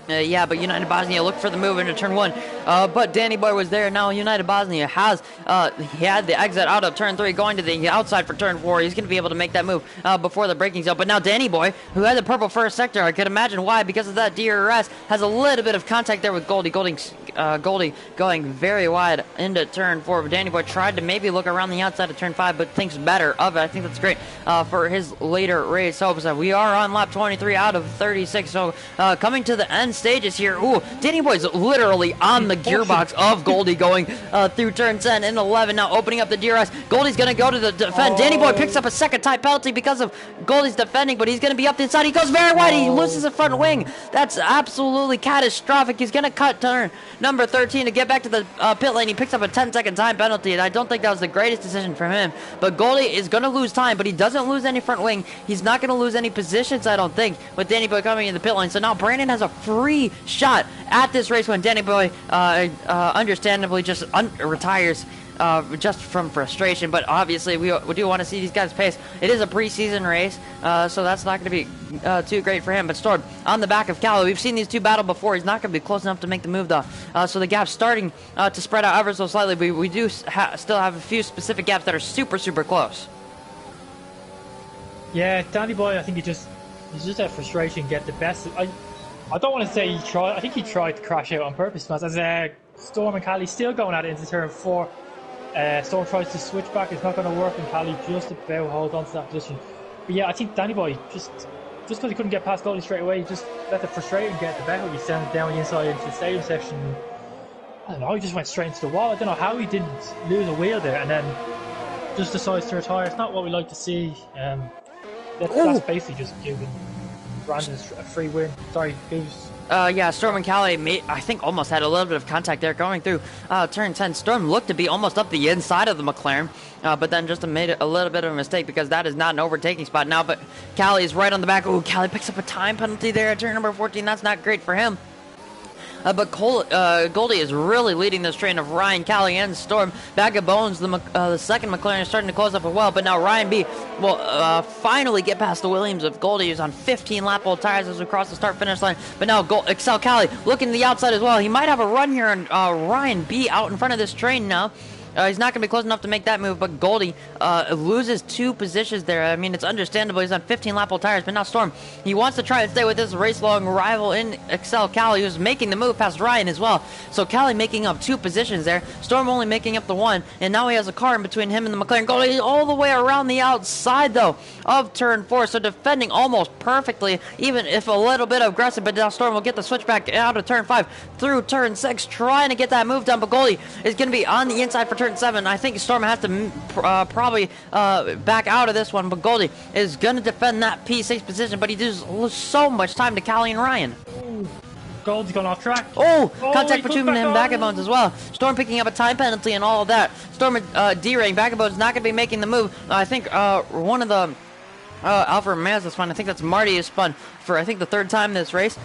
Yeah, but United Bosnia looked for the move into turn 1, but Danny Boy was there. Now United Bosnia he had the exit out of turn 3 going to the outside for turn 4. He's going to be able to make that move before the braking zone. But now Danny Boy, who had the purple first sector, I could imagine why, because of that DRS, has a little bit of contact there with Goldie. Goldie going very wide into turn 4. But Danny Boy tried to maybe look around the outside of turn 5, but thinks better of it. I think that's great for his later race hopes. We are on lap 23 out of 36, so coming to the end stages here. Ooh, Danny Boy's literally on the gearbox of Goldie going through turn 10 and 11. Now opening up the DRS. Goldie's going to go to the defend. Danny Boy picks up a second time penalty because of Goldie's defending, but he's going to be up the inside. He goes very wide. He loses the front wing. That's absolutely catastrophic. He's going to cut turn number 13 to get back to the pit lane. He picks up a 10-second time penalty, and I don't think that was the greatest decision for him. But Goldie is going to lose time, but he doesn't lose any front wing. He's not going to lose any positions, I don't think, with Danny Boy coming in the pit lane. So now Brandon has a free shot at this race when Danny Boy understandably just retires just from frustration. But obviously we do want to see these guys pace. It is a preseason race, so that's not going to be too great for him. But Storm on the back of Callie. We've seen these two battle before. He's not going to be close enough to make the move though, so the gap's starting to spread out ever so slightly. But we do still have a few specific gaps that are super close. Yeah, Danny Boy, I think he's just at frustration, get the best. I don't want to say he tried. I think he tried to crash out on purpose. As Storm and Callie still going at it into turn 4. Storm tries to switch back. It's not going to work, and Callie just about hold on to that position. But yeah, I think Danny Boy just because he couldn't get past Goldie straight away, he just let the frustration get the better. He sent it down the inside into the stadium section. I don't know. He just went straight into the wall. I don't know how he didn't lose a wheel there, and then just decides to retire. It's not what we like to see. That's basically just giving Brandon a free win. Sorry, who's... Yeah, Storm and Callie, I think, almost had a little bit of contact there going through turn 10. Storm looked to be almost up the inside of the McLaren, but then just made a little bit of a mistake because that is not an overtaking spot now. But Callie is right on the back. Ooh, Callie picks up a time penalty there at turn number 14. That's not great for him. But Goldie is really leading this train of Ryan, Callie, and Storm. Bag of Bones, the second McLaren, is starting to close up as well. But now Ryan B will finally get past the Williams of Goldie, who's on 15 lap-old tires as we cross the start-finish line. But now Excel Callie looking to the outside as well. He might have a run here on Ryan B out in front of this train now. He's not going to be close enough to make that move, but Goldie loses 2 positions there. I mean, it's understandable. He's on 15 lap-old tires, but now Storm, he wants to try and stay with his race-long rival in Excel Callie, who's making the move past Ryan as well. So Callie making up 2 positions there. Storm only making up the 1, and now he has a car in between him and the McLaren. Goldie all the way around the outside, though, of turn 4, so defending almost perfectly, even if a little bit aggressive, but now Storm will get the switch back out of turn 5 through turn 6, trying to get that move done, but Goldie is going to be on the inside for turn 7. I think Storm has to probably back out of this one, but Goldie is going to defend that P6 position, but he does lose so much time to Callie and Ryan. Goldie's gone off track. Contact between him and Bag of Bones as well. Storm picking up a time penalty and all of that. Storm D-rating. Bag of Bones not going to be making the move. I think one of the Alfa Romeo's is spun. I think that's Marty is spun for, I think, the 3rd time this race.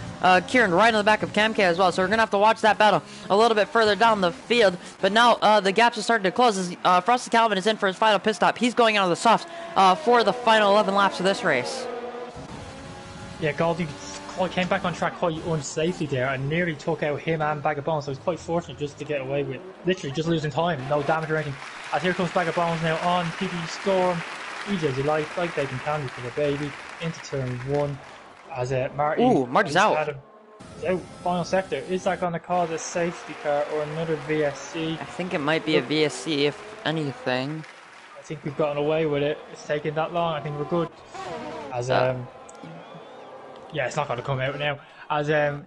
Kieran right on the back of Camk as well. So we're going to have to watch that battle a little bit further down the field. But now the gaps are starting to close as Frosty Calvin is in for his final pit stop. He's going out of the softs for the final 11 laps of this race. Yeah, Goldie came back on track quite unsafely there and nearly took out him and Bag of Bones, so it was quite fortunate just to get away with literally just losing time, no damage or anything. As here comes Bag of Bones now on PP Storm, easy as you like bacon candy for the baby, into turn 1 as Marty's out. Out, final sector. Is that going to cause a safety car or another VSC? I think it might be a VSC if anything. I think we've gotten away with it. It's taken that long. I think we're good. As yeah, it's not going to come out now. As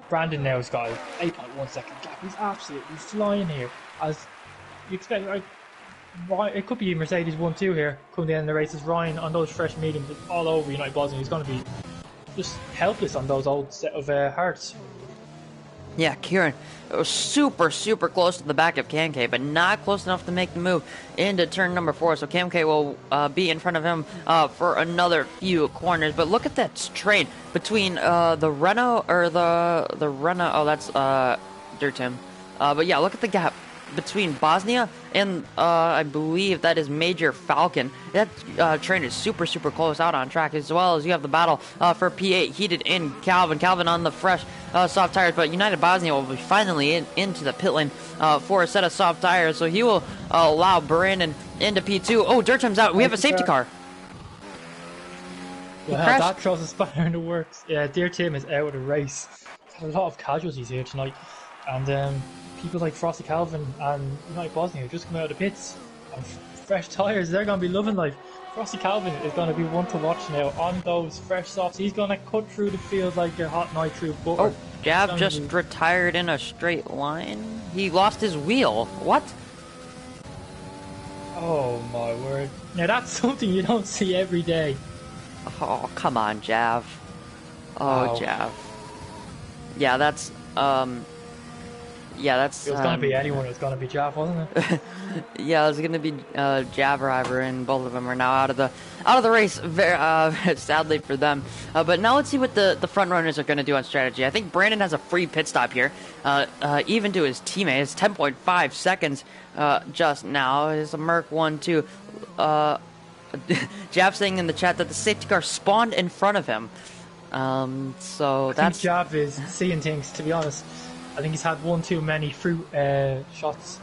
Brandon now has got an 8.1 second gap. He's absolutely flying here. As you expect, it could be Mercedes 1-2 here. Come the end of the race as Ryan on those fresh mediums all over United Bosnia. He's going to be just helpless on those old set of hards. Yeah, Kieran, it was super, super close to the back of KMK, but not close enough to make the move into turn number 4. So KMK will be in front of him for another few corners. But look at that straight between the Renault, or the Renault, oh, that's Dirtim. But yeah, look at the gap between Bosnia and I believe that is Major Falcon. That train is super, super close out on track, as well as you have the battle for P8 heated in Calvin. Calvin on the fresh soft tires, but United Bosnia will be finally into the pit lane for a set of soft tires, so he will allow Brandon into P2. Oh, Dirtim's out. We have a safety car. Well, that throws a spanner in the works. Yeah, Dirtim is out of the race. Had a lot of casualties here tonight, and people like Frosty Calvin and United Bosnia have just come out of the pits on fresh tyres. They're going to be loving life. Frosty Calvin is going to be one to watch now on those fresh softs. He's going to cut through the field like a hot knife through butter. Oh, Jav just retired in a straight line. He lost his wheel. What? Oh my word. Now that's something you don't see every day. Oh, come on, Jav. Oh, Wow. Jav. Yeah, that's yeah, that's. It was going to be anyone. It was going to be Jav, wasn't it? Yeah, it's gonna be Jav Driver, and both of them are now out of the race. Very sadly for them. But now let's see what the front runners are gonna do on strategy. I think Brandon has a free pit stop here, even to his teammate. It's 10.5 seconds just now. It's a Merc 1-2. Jav saying in the chat that the safety car spawned in front of him. So I that's think Jav is seeing things, to be honest. I think he's had one too many fruit shots,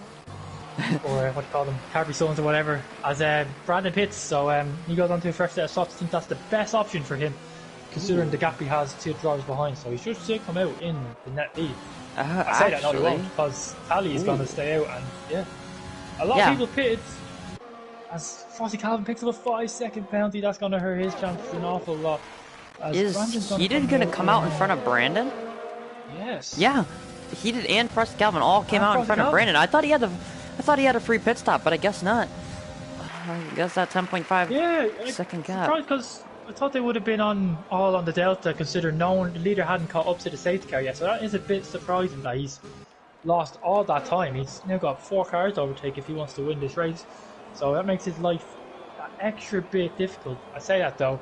or what do you call them, Capri Suns or whatever, as Brandon pits. So he goes on to a fresh set of softs. I think that's the best option for him, considering the gap he has 2 drivers behind. So he should still come out in the net lead. I say that, no, he won't, because Ali is going to stay out, and yeah, a lot of people pitted. As Frosty Calvin picks up a 5-second penalty, that's going to hurt his chances an awful lot. Is Heated going to come out in front of Brandon? Yes. Yeah, Heated and Frosty Calvin all came out in front of Brandon. I thought he had a free pit stop, but I guess not. I guess that 10.5 second gap. Because I thought they would have been all on the Delta, considering the leader hadn't caught up to the safety car yet. So that is a bit surprising that he's lost all that time. He's now got 4 cars to overtake if he wants to win this race. So that makes his life an extra bit difficult. I say that though,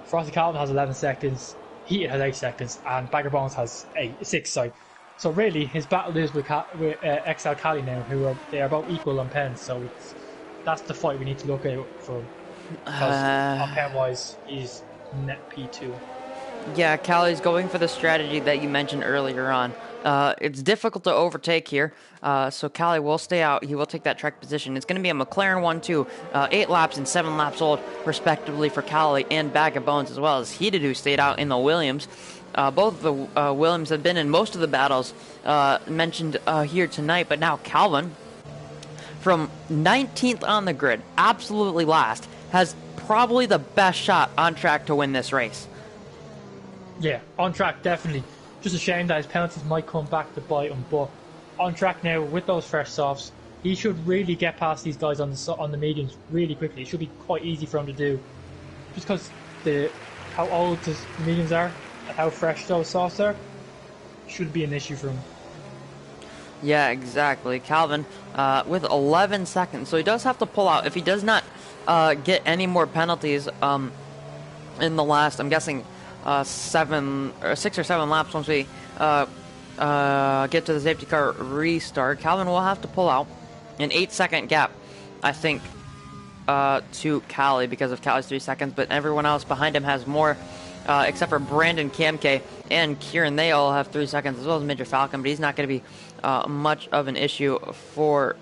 Frosty Calvin has 11 seconds, Heated has 8 seconds, and Bagger Bones has 6. Sorry. So really, his battle is with XL Cali now, they are both equal on pens. So that's the fight we need to look out for. Because on pen wise, he's net P2. Yeah, Cali's going for the strategy that you mentioned earlier on. It's difficult to overtake here, so Cali will stay out. He will take that track position. It's going to be a McLaren 1-2, 8 laps and 7 laps old, respectively, for Cali and Bag of Bones, as well as Heated, who stayed out in the Williams. Both of the Williams have been in most of the battles mentioned here tonight, but now Calvin, from 19th on the grid, absolutely last, has probably the best shot on track to win this race. Yeah, on track, definitely. Just a shame that his penalties might come back to bite him, but on track now with those fresh softs, he should really get past these guys on the mediums really quickly. It should be quite easy for him to do, just because how old the mediums are and how fresh those softs are should be an issue for him. Yeah, exactly. Calvin with 11 seconds, so he does have to pull out if he does not get any more penalties in the last, I'm guessing, 6 or 7 laps. Once we get to the safety car restart, Calvin will have to pull out an 8-second gap, I think, to Cali because of Cali's 3 seconds, but everyone else behind him has more, except for Brandon, KMK, and Kieran. They all have 3 seconds, as well as Major Falcon, but he's not going to be much of an issue for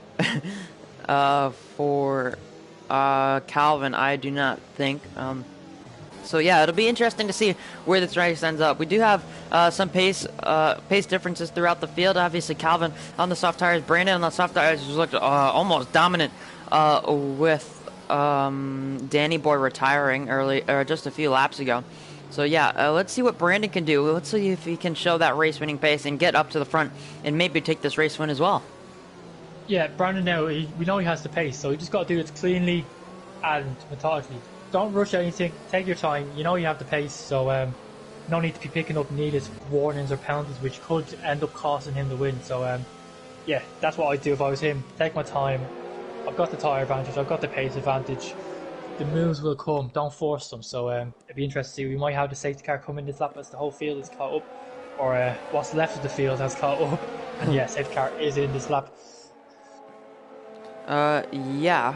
Calvin, I do not think. So yeah, it'll be interesting to see where this race ends up. We do have some pace differences throughout the field. Obviously, Calvin on the soft tires, Brandon on the soft tires just looked almost dominant with Danny Boy retiring early, or just a few laps ago. So yeah, let's see what Brandon can do. Let's see if he can show that race-winning pace and get up to the front and maybe take this race win as well. Yeah, Brandon now, we know he has the pace, so he just got to do it cleanly and methodically. Don't rush anything, take your time. You know you have the pace, so no need to be picking up needless warnings or penalties, which could end up costing him the win. So yeah, that's what I'd do if I was him. Take my time. I've got the tyre advantage. I've got the pace advantage. The moves will come. Don't force them. So it'd be interesting to see. We might have the safety car come in this lap as the whole field is caught up, or what's left of the field has caught up. And yeah, safety car is in this lap. Yeah.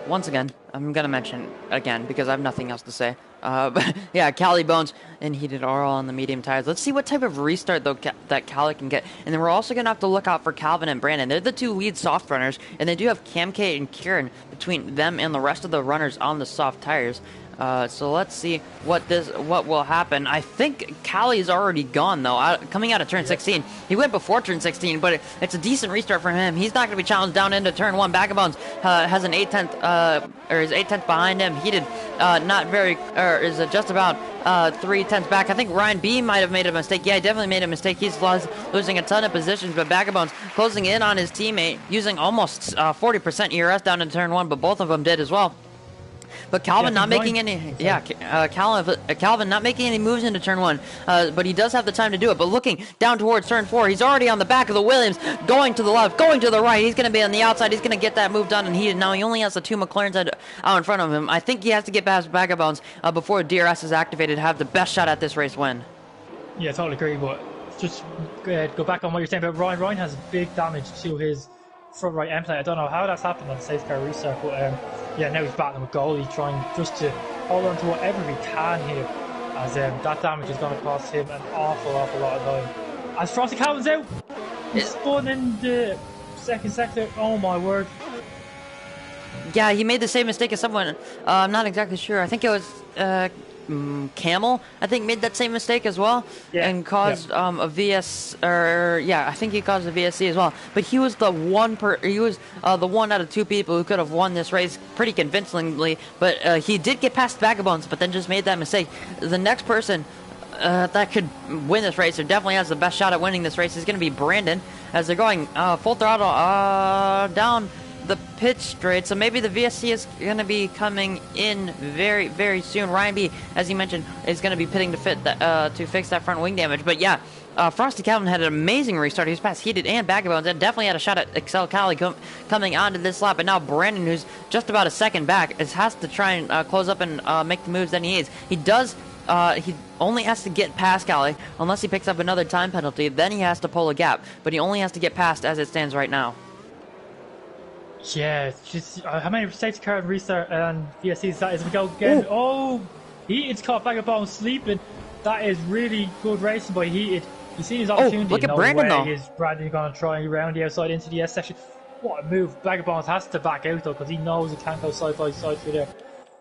Once again, I'm gonna mention again because I have nothing else to say. But yeah, Cali Bones and Heated are all on the medium tires. Let's see what type of restart though that Cali can get. And then we're also gonna have to look out for Calvin and Brandon. They're the two lead soft runners, and they do have Cam K and Kieran between them and the rest of the runners on the soft tires. So let's see what will happen. I think Cali's already gone though. Coming out of turn 16, he went before turn 16, but it's a decent restart for him. He's not going to be challenged down into turn 1. Bagabones has an 8/10, or is 8/10 behind him. Heated, not very, or is just about 3/10 back. I think Ryan B might have made a mistake. Yeah, he definitely made a mistake. He's losing a ton of positions, but Bagabones closing in on his teammate, using almost 40% ERS down in turn 1, but both of them did as well. But Calvin not making any, Calvin not making any moves into turn 1, but he does have the time to do it. But looking down towards turn 4, he's already on the back of the Williams, going to the left, going to the right. He's going to be on the outside. He's going to get that move done and heated. Now he only has the 2 McLarens out in front of him. I think he has to get past Bagabones before DRS is activated to have the best shot at this race win. Yeah, totally agree. But just go back on what you're saying about Ryan. Ryan has big damage to his front right end plate. I don't know how that's happened on the safe car restart, but yeah, now he's battling with goalie, trying just to hold on to whatever he can here, as that damage is going to cost him an awful lot of time. As Frosty Calvin's out, he's spun in the second sector. Oh my word. Yeah, he made the same mistake as someone. I'm not exactly sure. I think it was Camel, I think, made that same mistake as well, and caused a VS, or I think he caused a VSC as well. But he was the one the one out of 2 people who could have won this race pretty convincingly. But he did get past Vagabonds, but then just made that mistake. The next person that could win this race, or definitely has the best shot at winning this race, is going to be Brandon, as they're going full throttle down the pit straight. So maybe the VSC is going to be coming in very, very soon. Ryan B, as you mentioned, is going to be pitting to fix that front wing damage. But yeah, Frosty Calvin had an amazing restart. He was past Heated and Bagabones, and definitely had a shot at Excel Cali coming onto this lap. And now Brandon, who's just about a second back, has to try and close up and make the moves that he needs. He does. He only has to get past Cali unless he picks up another time penalty. Then he has to pull a gap, but he only has to get past as it stands right now. Yeah, just how many safety car restart and VSCs that is? We go again. Oh, Heated's caught Vagabond sleeping. That is really good racing by Heated. He's seen his opportunity. Look at Brandon though. Is Brandon going to try around the outside into the S section? What a move! Vagabond has to back out though, because he knows he can't go side by side through there.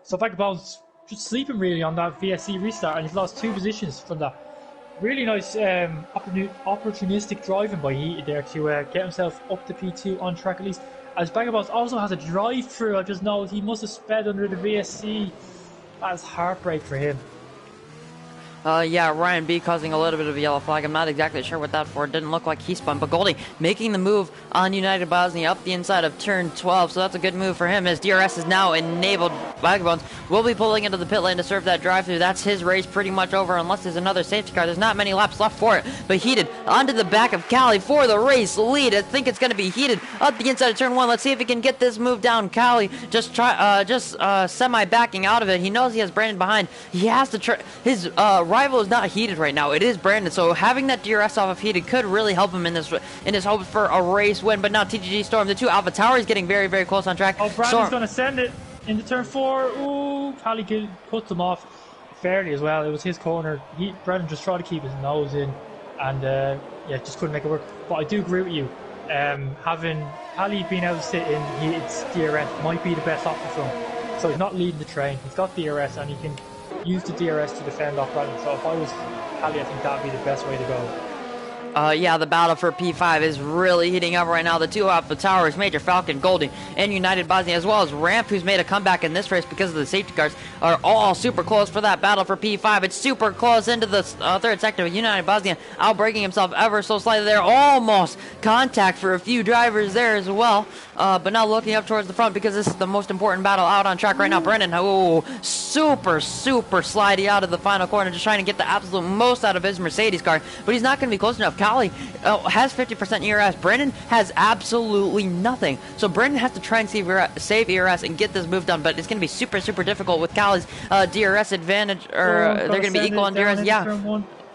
So Vagabond's just sleeping really on that VSC restart, and he's lost 2 positions from that. Really nice opportunistic driving by Heated there to get himself up to P2 on track at least. As Vagabonds also has a drive-through, I just know he must have sped under the VSC. That's heartbreak for him. Yeah, Ryan B causing a little bit of a yellow flag. I'm not exactly sure what that for. It didn't look like he spun, but Goldie making the move on United Bosnia up the inside of turn 12, so that's a good move for him as DRS is now enabled. Vagabonds will be pulling into the pit lane to serve that drive-through. That's his race pretty much over unless there's another safety car. There's not many laps left for it, but Heated onto the back of Cali for the race lead. I think it's going to be Heated up the inside of turn 1. Let's see if he can get this move down. Cali just semi-backing out of it. He knows he has Brandon behind. He has to try. His rival is not Heated right now. It is Brandon, so having that DRS off of Heated could really help him in his hopes for a race win. But now TGG Storm, the 2 Alpha Tauri, is getting very, very close on track. Oh, Brandon's going to send it into turn 4. Ooh, Cali cuts him off fairly as well. It was his corner. Brandon just tried to keep his nose in, and just couldn't make it work. But I do agree with you. Having Cali being able to sit in Heated's DRS might be the best option for him. So he's not leading the train. He's got DRS, and he can use the DRS to defend off Brandon. So if I was Cali, I think that would be the best way to go. Yeah, the battle for P5 is really heating up right now. The 2 Alpha Towers, Major Falcon, Goldie, and United Bosnia, as well as Ramp, who's made a comeback in this race because of the safety cars, are all super close for that battle for P5. It's super close into the third sector. United Bosnia outbraking himself ever so slightly there. Almost contact for a few drivers there as well. but now looking up towards the front because this is the most important battle out on track right now. Brendan, oh, super slidey out of the final corner, just trying to get the absolute most out of his Mercedes car, but he's not going to be close enough. Callie has 50% ERS. Brendan has absolutely nothing, so Brendan has to try and save ERS and get this move done, but it's going to be super difficult with Callie's DRS advantage, or they're going to be equal on DRS.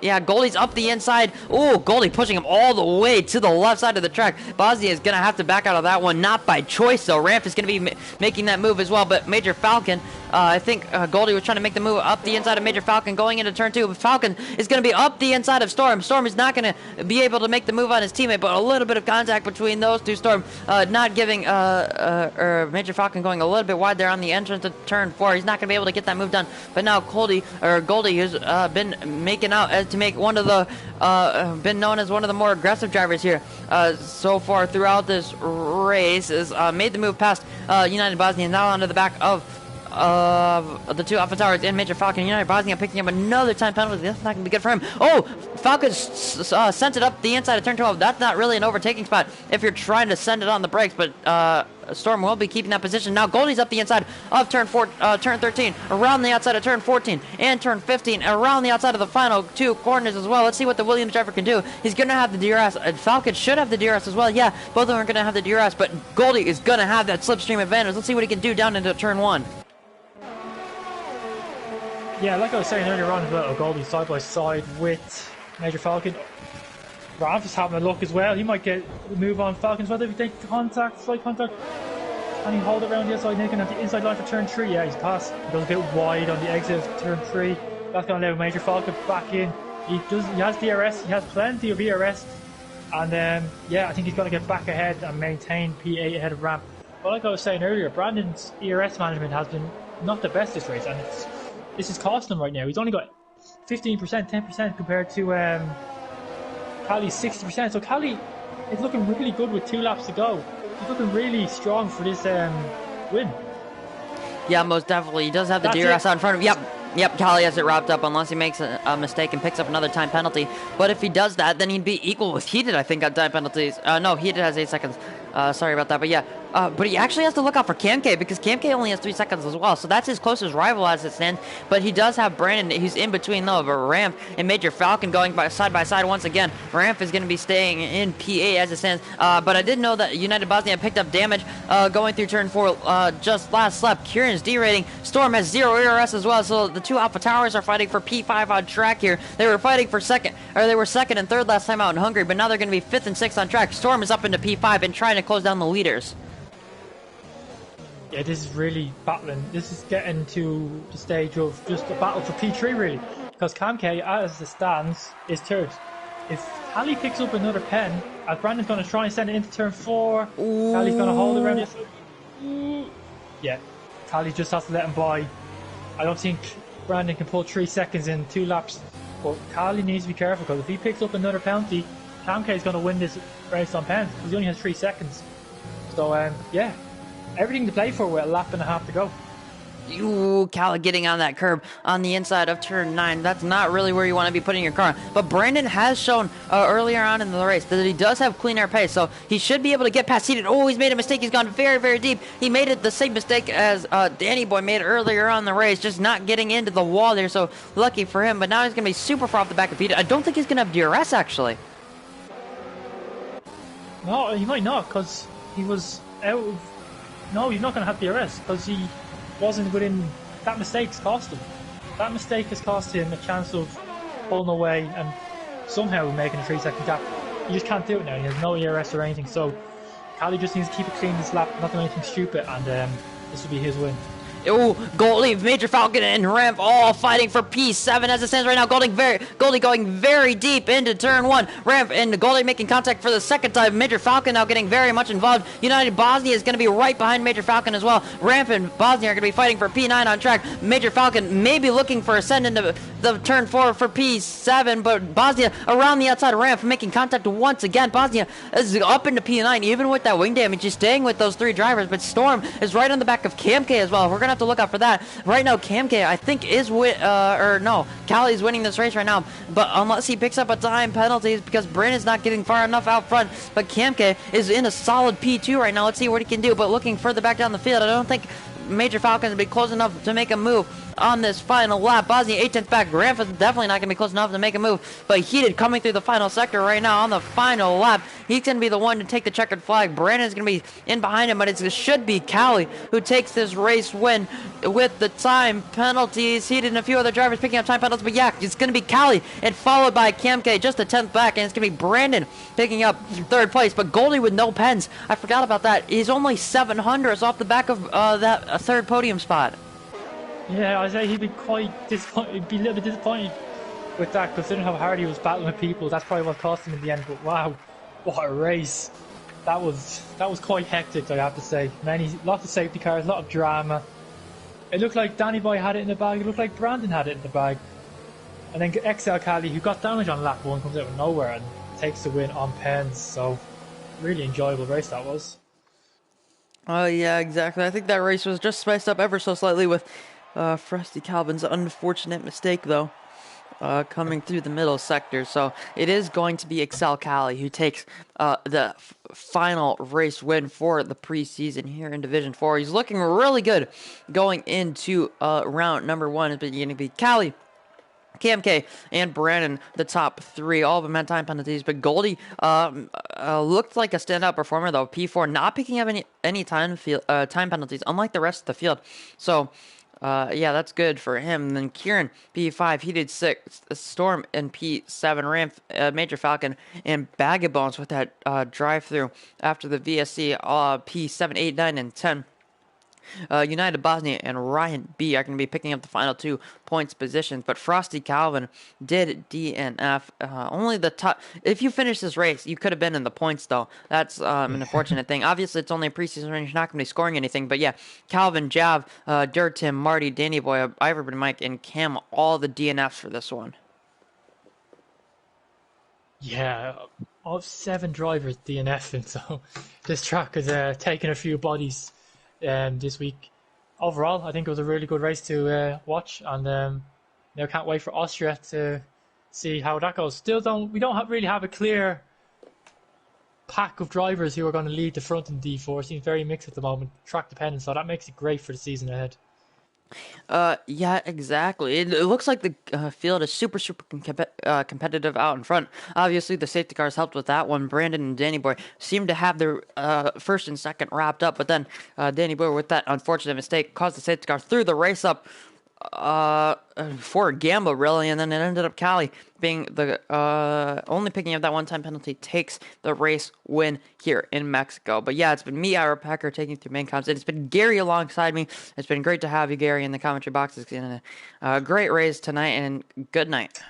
Yeah, Goldie's up the inside. Oh, Goldie pushing him all the way to the left side of the track. Bosnia is going to have to back out of that one, not by choice, though. Ramp is going to be making that move as well, but Major Falcon, I think Goldie was trying to make the move up the inside of Major Falcon going into turn 2, but Falcon is going to be up the inside of Storm. Storm is not going to be able to make the move on his teammate, but a little bit of contact between those two. Storm not giving Major Falcon going a little bit wide there on the entrance to turn 4. He's not going to be able to get that move done, but now Goldie has been making out to make one of the been known as one of the more aggressive drivers here so far throughout this race. Is made the move past United Bosnia, now onto the back of the two Alpha Towers and Major Falcon. United Bosnia picking up another time penalty. That's not going to be good for him. Oh, Falcon sent it up the inside of turn 12. That's not really an overtaking spot if you're trying to send it on the brakes, but Storm will be keeping that position. Now Goldie's up the inside of turn 13, around the outside of turn 14 and turn 15, around the outside of the final two corners as well. Let's see what the Williams driver can do. He's going to have the DRS. Falcon should have the DRS as well. Yeah, both of them are going to have the DRS, but Goldie is going to have that slipstream advantage. Let's see what he can do down into turn 1. Yeah, like I was saying earlier on as well, Goldie side by side with Major Falcon. Ramp is having a look as well. He might get the move on Falcons. Whether he take contact, slight contact, and he hold it around the outside, Nick, and at the inside line for turn 3. Yeah, he's passed. He goes a bit wide on the exit of turn 3. That's going to allow Major Falcon back in. He has DRS. He has plenty of ERS, and yeah, I think he's going to get back ahead and maintain P8 ahead of Ramp. But like I was saying earlier, Brandon's ERS management has been not the best this race, and this is costing him right now. He's only got 15%, 10% compared to Callie's 60%. So Callie is looking really good with 2 laps to go. He's looking really strong for this win. Yeah, most definitely. He does have the DRS out in front of him. Yep, Callie has it wrapped up unless he makes a mistake and picks up another time penalty. But if he does that, then he'd be equal with Heated, I think, on time penalties. No, Heated has 8 seconds. Sorry about that. But yeah, but he actually has to look out for Camk because Camk only has 3 seconds as well. So that's his closest rival as it stands. But he does have Brandon. He's in between, though. But Ramp and Major Falcon going by side once again. Ramp is going to be staying in P8 as it stands. But I did know that United Bosnia picked up damage going through turn 4 just last lap. Kieran's derating. Storm has 0 ERS as well. So the two Alpha Towers are fighting for P5 on track here. They were fighting for second and third last time out in Hungary, but now they're going to be 5th and 6th on track. Storm is up into P5 and trying to close down the leaders. Yeah, this is really battling. This is getting to the stage of just a battle for P3 really, because Camk, as it stands, is 3rd. If Callie picks up another pen, as Brandon's going to try and send it into turn 4, Callie's going to hold it around the outside. Yeah, Callie just has to let him by. I don't think Brandon can pull 3 seconds in 2 laps, but Callie needs to be careful, because if he picks up another penalty, Camk is going to win this race on pens, because he only has 3 seconds. So yeah, everything to play for with a lap and a half to go. Ooh, Callie getting on that curb on the inside of turn 9. That's not really where you want to be putting your car. But Brandon has shown earlier on in the race that he does have clean air pace, so he should be able to get past Heated. Oh, he's made a mistake. He's gone very deep. He made it the same mistake as Danny Boy made earlier on in the race, just not getting into the wall there, so lucky for him. But now he's going to be super far off the back of Heated. I don't think he's going to have DRS, actually. No, he might not, because he was out of... No, he's not going to have DRS, because he wasn't within... That mistake's cost him. That mistake has cost him a chance of pulling away and somehow making a 3-second gap. He just can't do it now. He has no ERS or anything, so Callie just needs to keep it clean this lap, not do anything stupid, and this will be his win. Ooh, Goldie, Major Falcon, and Ramp all fighting for P7 as it stands right now. Goldie going very deep into turn 1. Ramp and Goldie making contact for the second time. Major Falcon now getting very much involved. United Bosnia is going to be right behind Major Falcon as well. Ramp and Bosnia are going to be fighting for P9 on track. Major Falcon may be looking for a send into the turn 4 for P7, but Bosnia around the outside of Ramp making contact once again. Bosnia is up into P9, even with that wing damage. He's staying with those 3 drivers, but Storm is right on the back of Camk as well. We're going to have to look out for that. Right now, Camke, I think, is Callie's winning this race right now. But unless he picks up a time penalty, because Brandon's not getting far enough out front. But Camke is in a solid P2 right now. Let's see what he can do. But looking further back down the field, I don't think Major Falcons will be close enough to make a move on this final lap. Bosnia 8/10 back. Granfa's definitely not going to be close enough to make a move. But Heated coming through the final sector right now on the final lap. He's going to be the one to take the checkered flag. Brandon's going to be in behind him, but it should be Callie who takes this race win with the time penalties. Heated and a few other drivers picking up time penalties. But yeah, it's going to be Callie and followed by Camke just a 10th back. And it's going to be Brandon picking up 3rd place. But Goldie with no pens. I forgot about that. He's only 700s off the back of that 3rd podium spot. Yeah, I'd say he'd be quite disappointed. He'd be a little bit disappointed with that, considering how hard he was battling with people. That's probably what cost him in the end. But wow, what a race! That was quite hectic, I have to say. Lots of safety cars, a lot of drama. It looked like Danny Boy had it in the bag. It looked like Brandon had it in the bag. And then XL Cali, who got damage on lap 1, comes out of nowhere and takes the win on pens. So, really enjoyable race that was. Oh yeah, exactly. I think that race was just spiced up ever so slightly with Frosty Calvin's unfortunate mistake, though, coming through the middle sector. So it is going to be Excel Cali who takes the final race win for the preseason here in Division 4. He's looking really good going into round number 1. It's going to be Cali, KMK, and Brandon, the top 3. All of them had time penalties, but Goldie looked like a standout performer, though. P4 not picking up any time penalties, unlike the rest of the field. So, yeah, that's good for him. And then Kieran, P5, he did 6. Storm in P7. Ram, Major Falcon, and Bag of Bones with that drive-through after the VSC, P7, 8, 9, and 10. United Bosnia and Ryan B are going to be picking up the final 2 points positions, but Frosty Calvin did DNF. Only the top. If you finish this race, you could have been in the points, though. That's an unfortunate thing. Obviously, it's only a preseason race. You're not going to be scoring anything, but yeah, Calvin, Jav, Dirt Tim, Marty, Danny Boy, Ivory, Mike, and Cam, all the DNFs for this one. Yeah, all 7 drivers DNFing, so this track has taken a few bodies this week. Overall, I think it was a really good race to watch, and can't wait for Austria to see how that goes. We don't really have a clear pack of drivers who are going to lead the front in D4. It seems very mixed at the moment, track dependent, so that makes it great for the season ahead. Yeah, exactly. It looks like the field is super competitive out in front. Obviously, the safety cars helped with that one. Brandon and Danny Boy seemed to have their first and second wrapped up, but then Danny Boy, with that unfortunate mistake, caused the safety car through the race up for Gamba, really, and then it ended up Cali being the only picking up that one-time penalty, takes the race win here in Mexico. But yeah, it's been me, Ira Packer, taking through main comms. It's been Gary alongside me. It's been great to have you, Gary, in the commentary box. It's been a great race tonight, and good night.